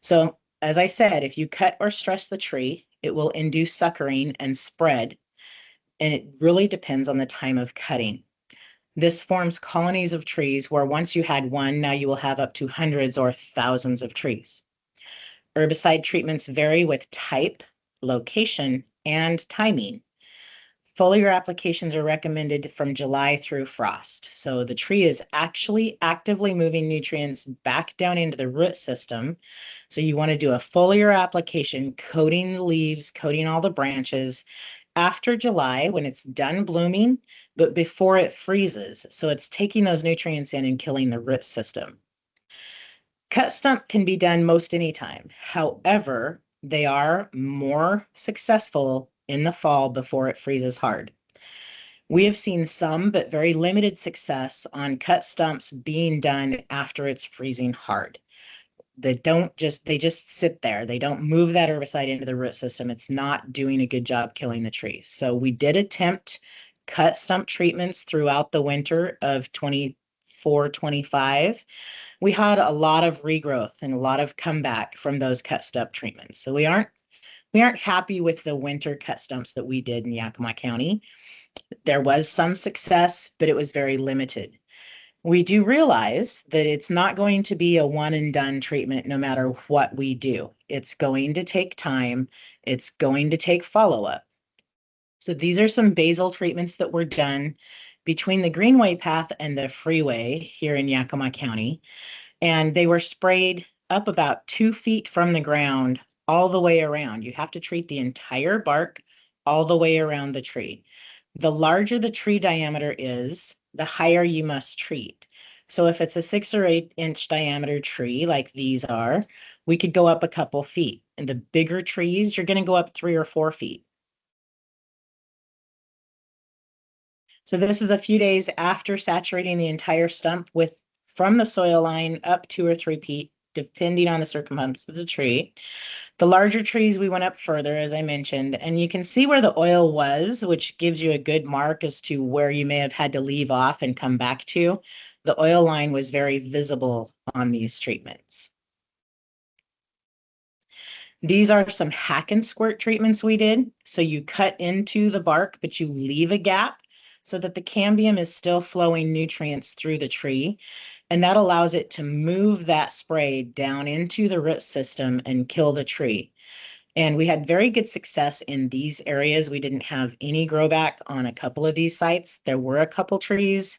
So as I said, if you cut or stress the tree, it will induce suckering and spread, and it really depends on the time of cutting. This forms colonies of trees where once you had one, now you will have up to hundreds or thousands of trees. Herbicide treatments vary with type, location, and timing. Foliar applications are recommended from July through frost. So the tree is actually actively moving nutrients back down into the root system. So you want to do a foliar application, coating the leaves, coating all the branches after July when it's done blooming, but before it freezes. So it's taking those nutrients in and killing the root system. Cut stump can be done most anytime. However, they are more successful in the fall before it freezes hard. We have seen some, but very limited success on cut stumps being done after it's freezing hard. They just sit there. They don't move that herbicide into the root system. It's not doing a good job killing the trees. So we did attempt cut stump treatments throughout the winter of 24-25. We had a lot of regrowth and a lot of comeback from those cut stump treatments. So we aren't happy with the winter cut stumps that we did in Yakima County. There was some success, but it was very limited. We do realize that it's not going to be a one and done treatment no matter what we do. It's going to take time. It's going to take follow-up. So these are some basil treatments that were done between the Greenway path and the freeway here in Yakima County. And they were sprayed up about 2 feet from the ground all the way around. You have to treat the entire bark all the way around the tree. The larger the tree diameter is, the higher you must treat. So if it's a 6 or 8 inch diameter tree like these are, we could go up a couple feet. And the bigger trees, you're going to go up 3 or 4 feet. So this is a few days after saturating the entire stump with from the soil line up 2 or 3 feet, depending on the circumference of the tree. The larger trees, we went up further, as I mentioned, and you can see where the oil was, which gives you a good mark as to where you may have had to leave off and come back to. The oil line was very visible on these treatments. These are some hack and squirt treatments we did. So you cut into the bark, but you leave a gap so that the cambium is still flowing nutrients through the tree. And that allows it to move that spray down into the root system and kill the tree. And we had very good success in these areas. We didn't have any growback on a couple of these sites. There were a couple trees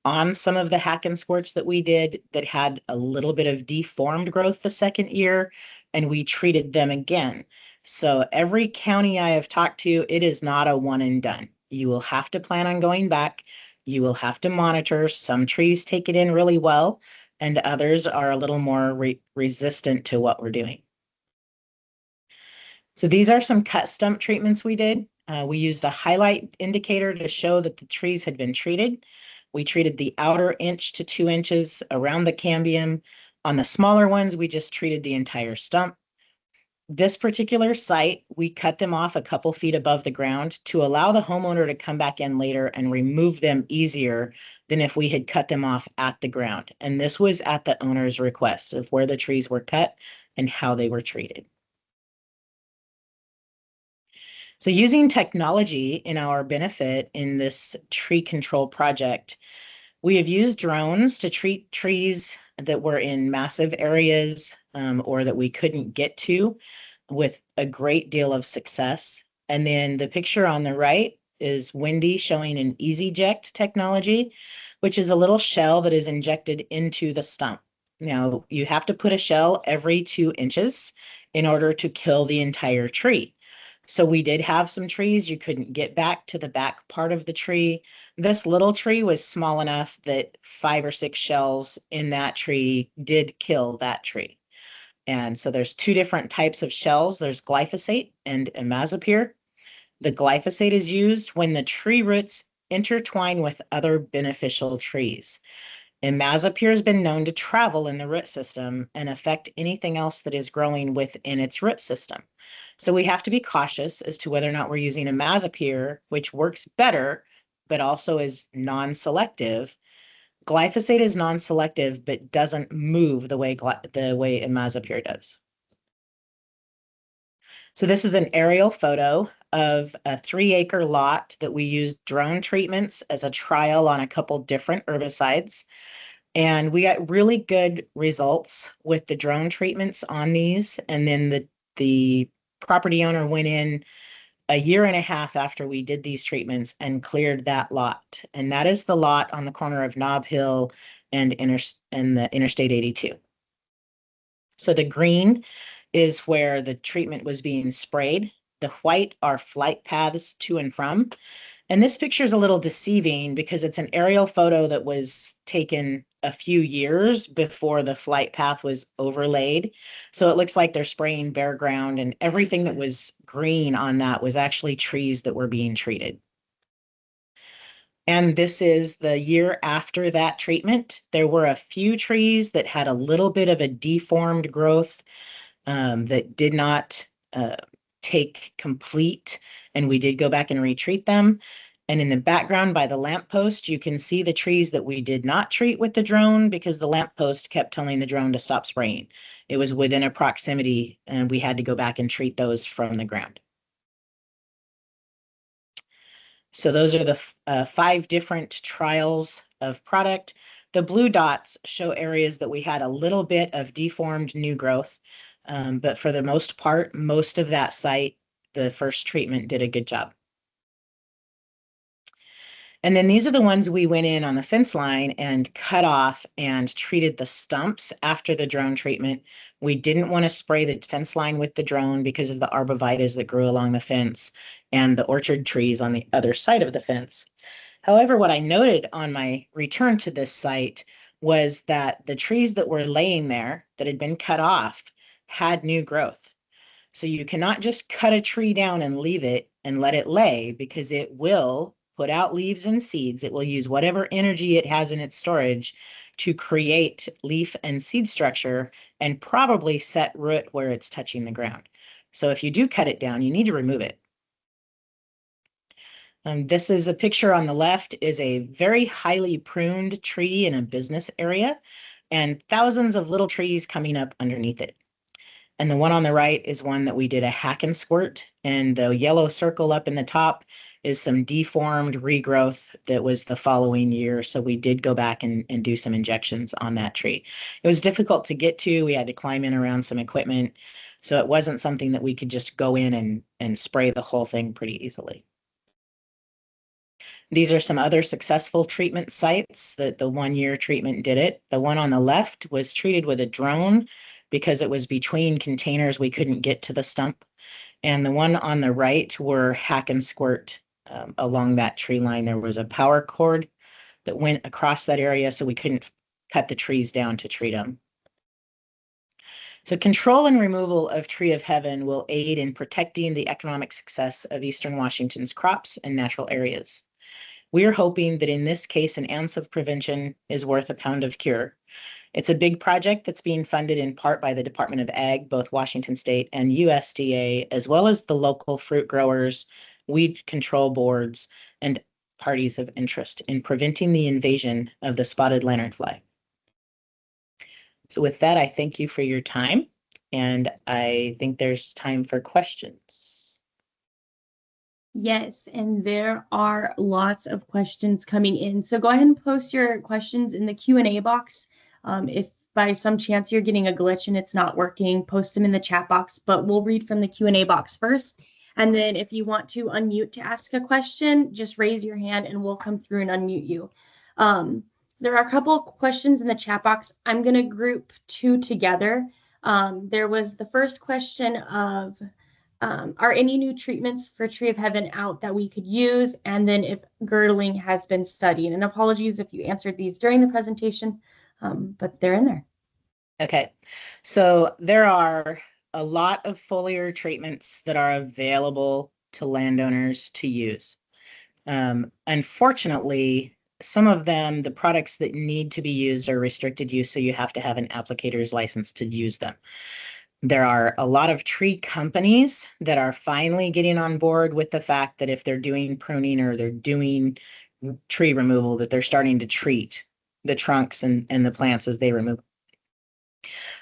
on some of the hack and squirts that we did that had a little bit of deformed growth the second year, and we treated them again. So every county I have talked to, it is not a one and done. You will have to plan on going back. You will have to monitor. Some trees take it in really well, and others are a little more resistant to what we're doing. So these are some cut stump treatments we did. We used a highlight indicator to show that the trees had been treated. We treated the outer 1 to 2 inches around the cambium. On the smaller ones, we just treated the entire stump. This particular site, we cut them off a couple feet above the ground to allow the homeowner to come back in later and remove them easier than if we had cut them off at the ground. And this was at the owner's request of where the trees were cut and how they were treated. So using technology in our benefit in this tree control project, we have used drones to treat trees that were in massive areas or that we couldn't get to with a great deal of success. And then the picture on the right is Wendy showing an EasyJect technology, which is a little shell that is injected into the stump. Now, you have to put a shell every 2 inches in order to kill the entire tree. So we did have some trees you couldn't get back to the back part of the tree. This little tree was small enough that 5 or 6 shells in that tree did kill that tree. And so there's 2 different types of shells. There's glyphosate and imazapyr. The glyphosate is used when the tree roots intertwine with other beneficial trees. Imazapyr has been known to travel in the root system and affect anything else that is growing within its root system. So we have to be cautious as to whether or not we're using imazapyr, which works better, but also is non-selective. Glyphosate is non-selective, but doesn't move the way imazapyr does. So this is an aerial photo of a 3-acre lot that we used drone treatments as a trial on a couple different herbicides. And we got really good results with the drone treatments on these. And then the property owner went in a year and a half after we did these treatments and cleared that lot. And that is the lot on the corner of Nob Hill and the Interstate 82. So the green is where the treatment was being sprayed. The white are flight paths to and from. And this picture is a little deceiving because it's an aerial photo that was taken a few years before the flight path was overlaid. So it looks like they're spraying bare ground, and everything that was green on that was actually trees that were being treated. And this is the year after that treatment. There were a few trees that had a little bit of a deformed growth that did not take complete, and we did go back and retreat them. And in the background by the lamppost, you can see the trees that we did not treat with the drone because the lamppost kept telling the drone to stop spraying. It was within a proximity, and we had to go back and treat those from the ground. So those are the 5 different trials of product. The blue dots show areas that we had a little bit of deformed new growth. But for the most part, most of that site, the first treatment did a good job. And then these are the ones we went in on the fence line and cut off and treated the stumps after the drone treatment. We didn't want to spray the fence line with the drone because of the arborvitaes that grew along the fence and the orchard trees on the other side of the fence. However, what I noted on my return to this site was that the trees that were laying there that had been cut off had new growth. So you cannot just cut a tree down and leave it and let it lay, because it will put out leaves and seeds. It will use whatever energy it has in its storage to create leaf and seed structure and probably set root where it's touching the ground. So if you do cut it down, you need to remove it. This is a picture on the left, is a very highly pruned tree in a business area and thousands of little trees coming up underneath it. And the one on the right is one that we did a hack and squirt, and the yellow circle up in the top is some deformed regrowth that was the following year. So we did go back and do some injections on that tree. It was difficult to get to. We had to climb in around some equipment. So it wasn't something that we could just go in and spray the whole thing pretty easily. These are some other successful treatment sites that the 1-year treatment did it. The one on the left was treated with a drone because it was between containers. We couldn't get to the stump. And the one on the right were hack and squirt along that tree line. There was a power cord that went across that area, so we couldn't cut the trees down to treat them. So control and removal of tree of heaven will aid in protecting the economic success of Eastern Washington's crops and natural areas. We are hoping that in this case, an ounce of prevention is worth a pound of cure. It's a big project that's being funded in part by the Department of Ag, both Washington State and USDA, as well as the local fruit growers, weed control boards, and parties of interest in preventing the invasion of the spotted lanternfly. So with that, I thank you for your time, and I think there's time for questions. Yes, and there are lots of questions coming in. So go ahead and post your questions in the Q&A box. If by some chance you're getting a glitch and it's not working, post them in the chat box, but we'll read from the Q&A box first. And then if you want to unmute to ask a question, just raise your hand and we'll come through and unmute you. There are a couple of questions in the chat box. I'm going to group 2 together. There was the first question of, are any new treatments for tree of heaven out that we could use? And then if girdling has been studied. And apologies if you answered these during the presentation, but they're in there. Okay, so there are a lot of foliar treatments that are available to landowners to use. Unfortunately, some of them, the products that need to be used are restricted use, so you have to have an applicator's license to use them. There are a lot of tree companies that are finally getting on board with the fact that if they're doing pruning or they're doing tree removal, that they're starting to treat the trunks and the plants as they remove.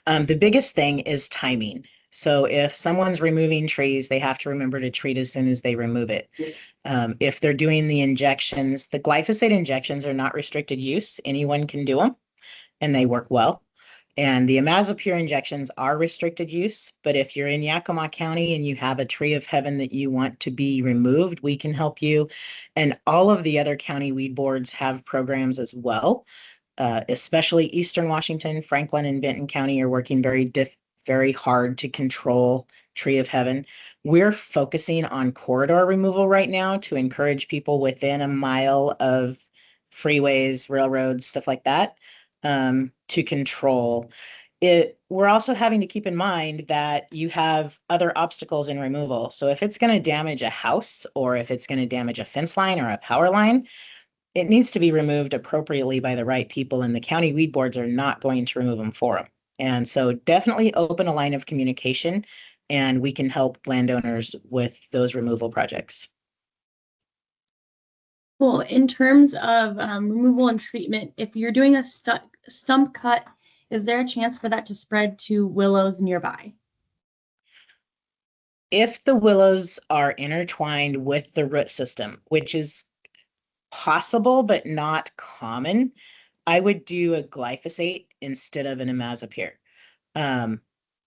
The biggest thing is timing. So if someone's removing trees, they have to remember to treat as soon as they remove it. If they're doing the injections, the glyphosate injections are not restricted use. Anyone can do them and they work well. And the imazapyr injections are restricted use, but if you're in Yakima County and you have a tree of heaven that you want to be removed, we can help you. And all of the other county weed boards have programs as well. Especially Eastern Washington, Franklin and Benton County are working very hard to control tree of heaven. We're focusing on corridor removal right now to encourage people within a mile of freeways, railroads, stuff like that, to control it. We're also having to keep in mind that you have other obstacles in removal. So if it's going to damage a house or if it's going to damage a fence line or a power line, it needs to be removed appropriately by the right people, and the county weed boards are not going to remove them for them. And so definitely open a line of communication, and we can help landowners with those removal projects. Well, in terms of removal and treatment, if you're doing a stump cut, is there a chance for that to spread to willows nearby? If the willows are intertwined with the root system, which is possible but not common, I would do a glyphosate instead of an imazapyr.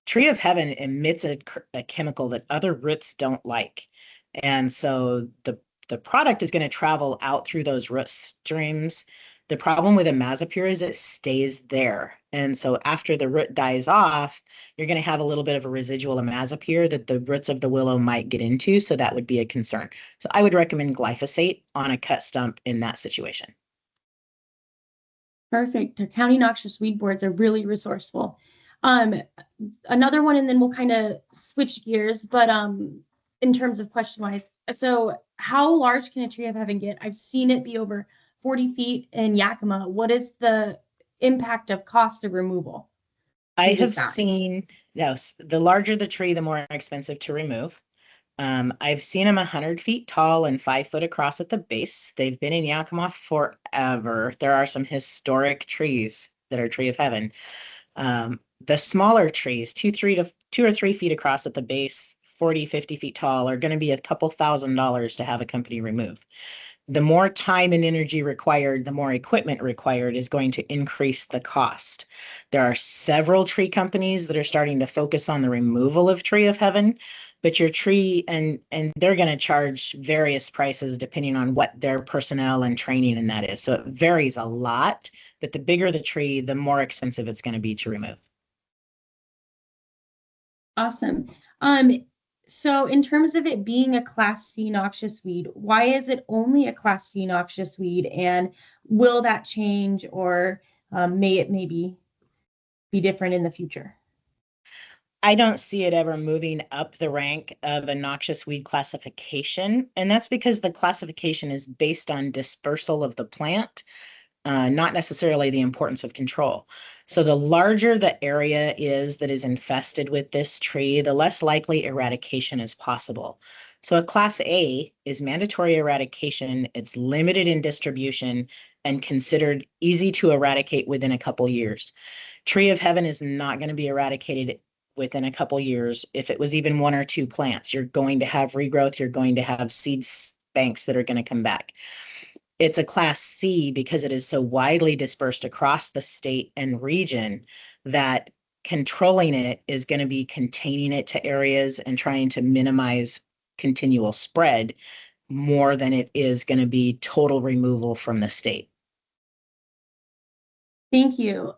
Tree of heaven emits a chemical that other roots don't like. And so the product is going to travel out through those root streams. The problem with imazapyr is it stays there. And so after the root dies off, you're going to have a little bit of a residual imazapyr that the roots of the willow might get into. So that would be a concern. So I would recommend glyphosate on a cut stump in that situation. Perfect. The county noxious weed boards are really resourceful. Another one, and then we'll kind of switch gears, but in terms of question wise, so how large can a tree of heaven get? I've seen it be over 40 feet in Yakima. What is the impact of cost of removal? I have seen, no, the larger the tree, the more expensive to remove. I've seen them 100 feet tall and 5 foot across at the base. They've been in Yakima forever. There are some historic trees that are tree of heaven. The smaller trees, 2 or 3 feet across at the base, 40, 50 feet tall, are going to be a couple $1,000s to have a company remove. The more time and energy required, the more equipment required is going to increase the cost. There are several tree companies that are starting to focus on the removal of tree of heaven, but your tree, and they're going to charge various prices depending on what their personnel and training and that is. So it varies a lot, but the bigger the tree, the more expensive it's going to be to remove. Awesome. So in terms of it being a Class C noxious weed, why is it only a Class C noxious weed? And will that change, or may it maybe be different in the future? I don't see it ever moving up the rank of a noxious weed classification. And that's because the classification is based on dispersal of the plant, not necessarily the importance of control. So the larger the area is that is infested with this tree, the less likely eradication is possible. So a Class A is mandatory eradication. It's limited in distribution and considered easy to eradicate within a couple years. Tree of heaven is not going to be eradicated within a couple years. If it was even 1 or 2 plants, you're going to have regrowth. You're going to have seed banks that are going to come back. It's a Class C because it is so widely dispersed across the state and region that controlling it is going to be containing it to areas and trying to minimize continual spread more than it is going to be total removal from the state. Thank you.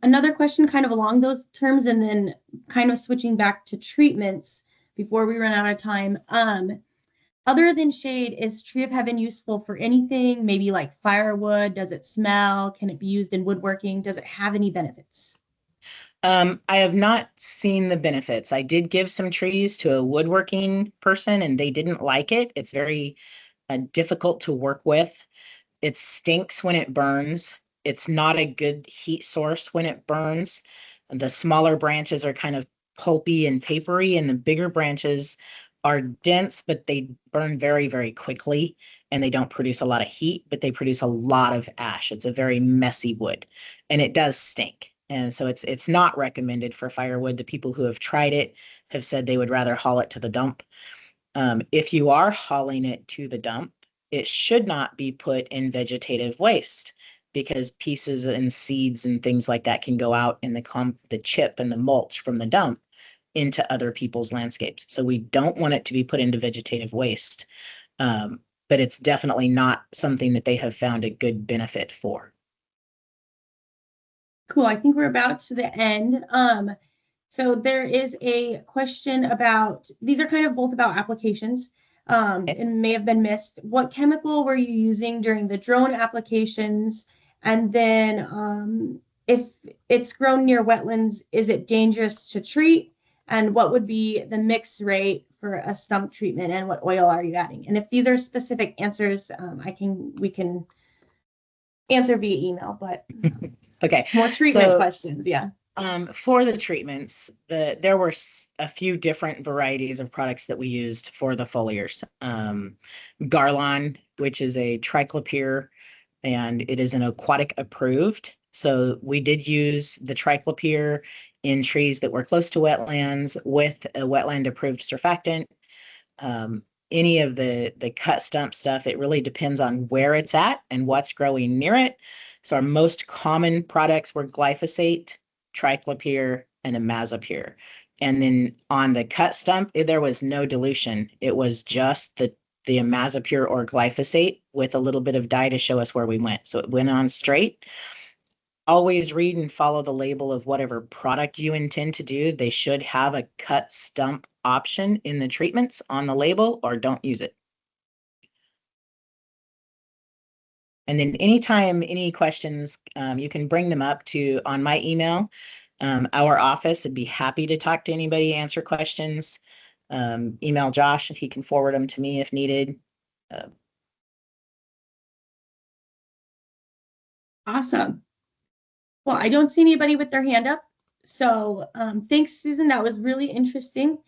Another question kind of along those terms, and then kind of switching back to treatments before we run out of time. Other than shade, is tree of heaven useful for anything? Maybe like firewood? Does it smell? Can it be used in woodworking? Does it have any benefits? I have not seen the benefits. I did give some trees to a woodworking person and they didn't like it. It's very difficult to work with. It stinks when it burns. It's not a good heat source when it burns. The smaller branches are kind of pulpy and papery, and the bigger branches are dense, but they burn very, very quickly, and they don't produce a lot of heat, but they produce a lot of ash. It's a very messy wood, and it does stink. And so it's not recommended for firewood. The people who have tried it have said they would rather haul it to the dump. If you are hauling it to the dump, it should not be put in vegetative waste, because pieces and seeds and things like that can go out in the chip and the mulch from the dump into other people's landscapes. So we don't want it to be put into vegetative waste. But it's definitely not something that they have found a good benefit for. Cool. I think we're about to the end. So there is a question about, these are kind of both about applications. It may have been missed. What chemical were you using during the drone applications? And then if it's grown near wetlands, is it dangerous to treat? And what would be the mix rate for a stump treatment, and what oil are you adding? And if these are specific answers, we can answer via email, but okay, more treatment questions. Yeah. For the treatments, there were a few different varieties of products that we used for the foliars. Garlon, which is a triclopyr, and it is an aquatic approved. So we did use the triclopyr in trees that were close to wetlands with a wetland approved surfactant. Any of the cut stump stuff, it really depends on where it's at and what's growing near it. So our most common products were glyphosate, triclopyr, and imazapyr. And then on the cut stump, there was no dilution. It was just the imazapyr or glyphosate with a little bit of dye to show us where we went. So it went on straight. Always read and follow the label of whatever product you intend to do. They should have a cut stump option in the treatments on the label, or don't use it. And then anytime, any questions, you can bring them up on my email. Our office would be happy to talk to anybody, answer questions. Email Josh if he can forward them to me if needed. Awesome. Well, I don't see anybody with their hand up. So thanks, Susan. That was really interesting.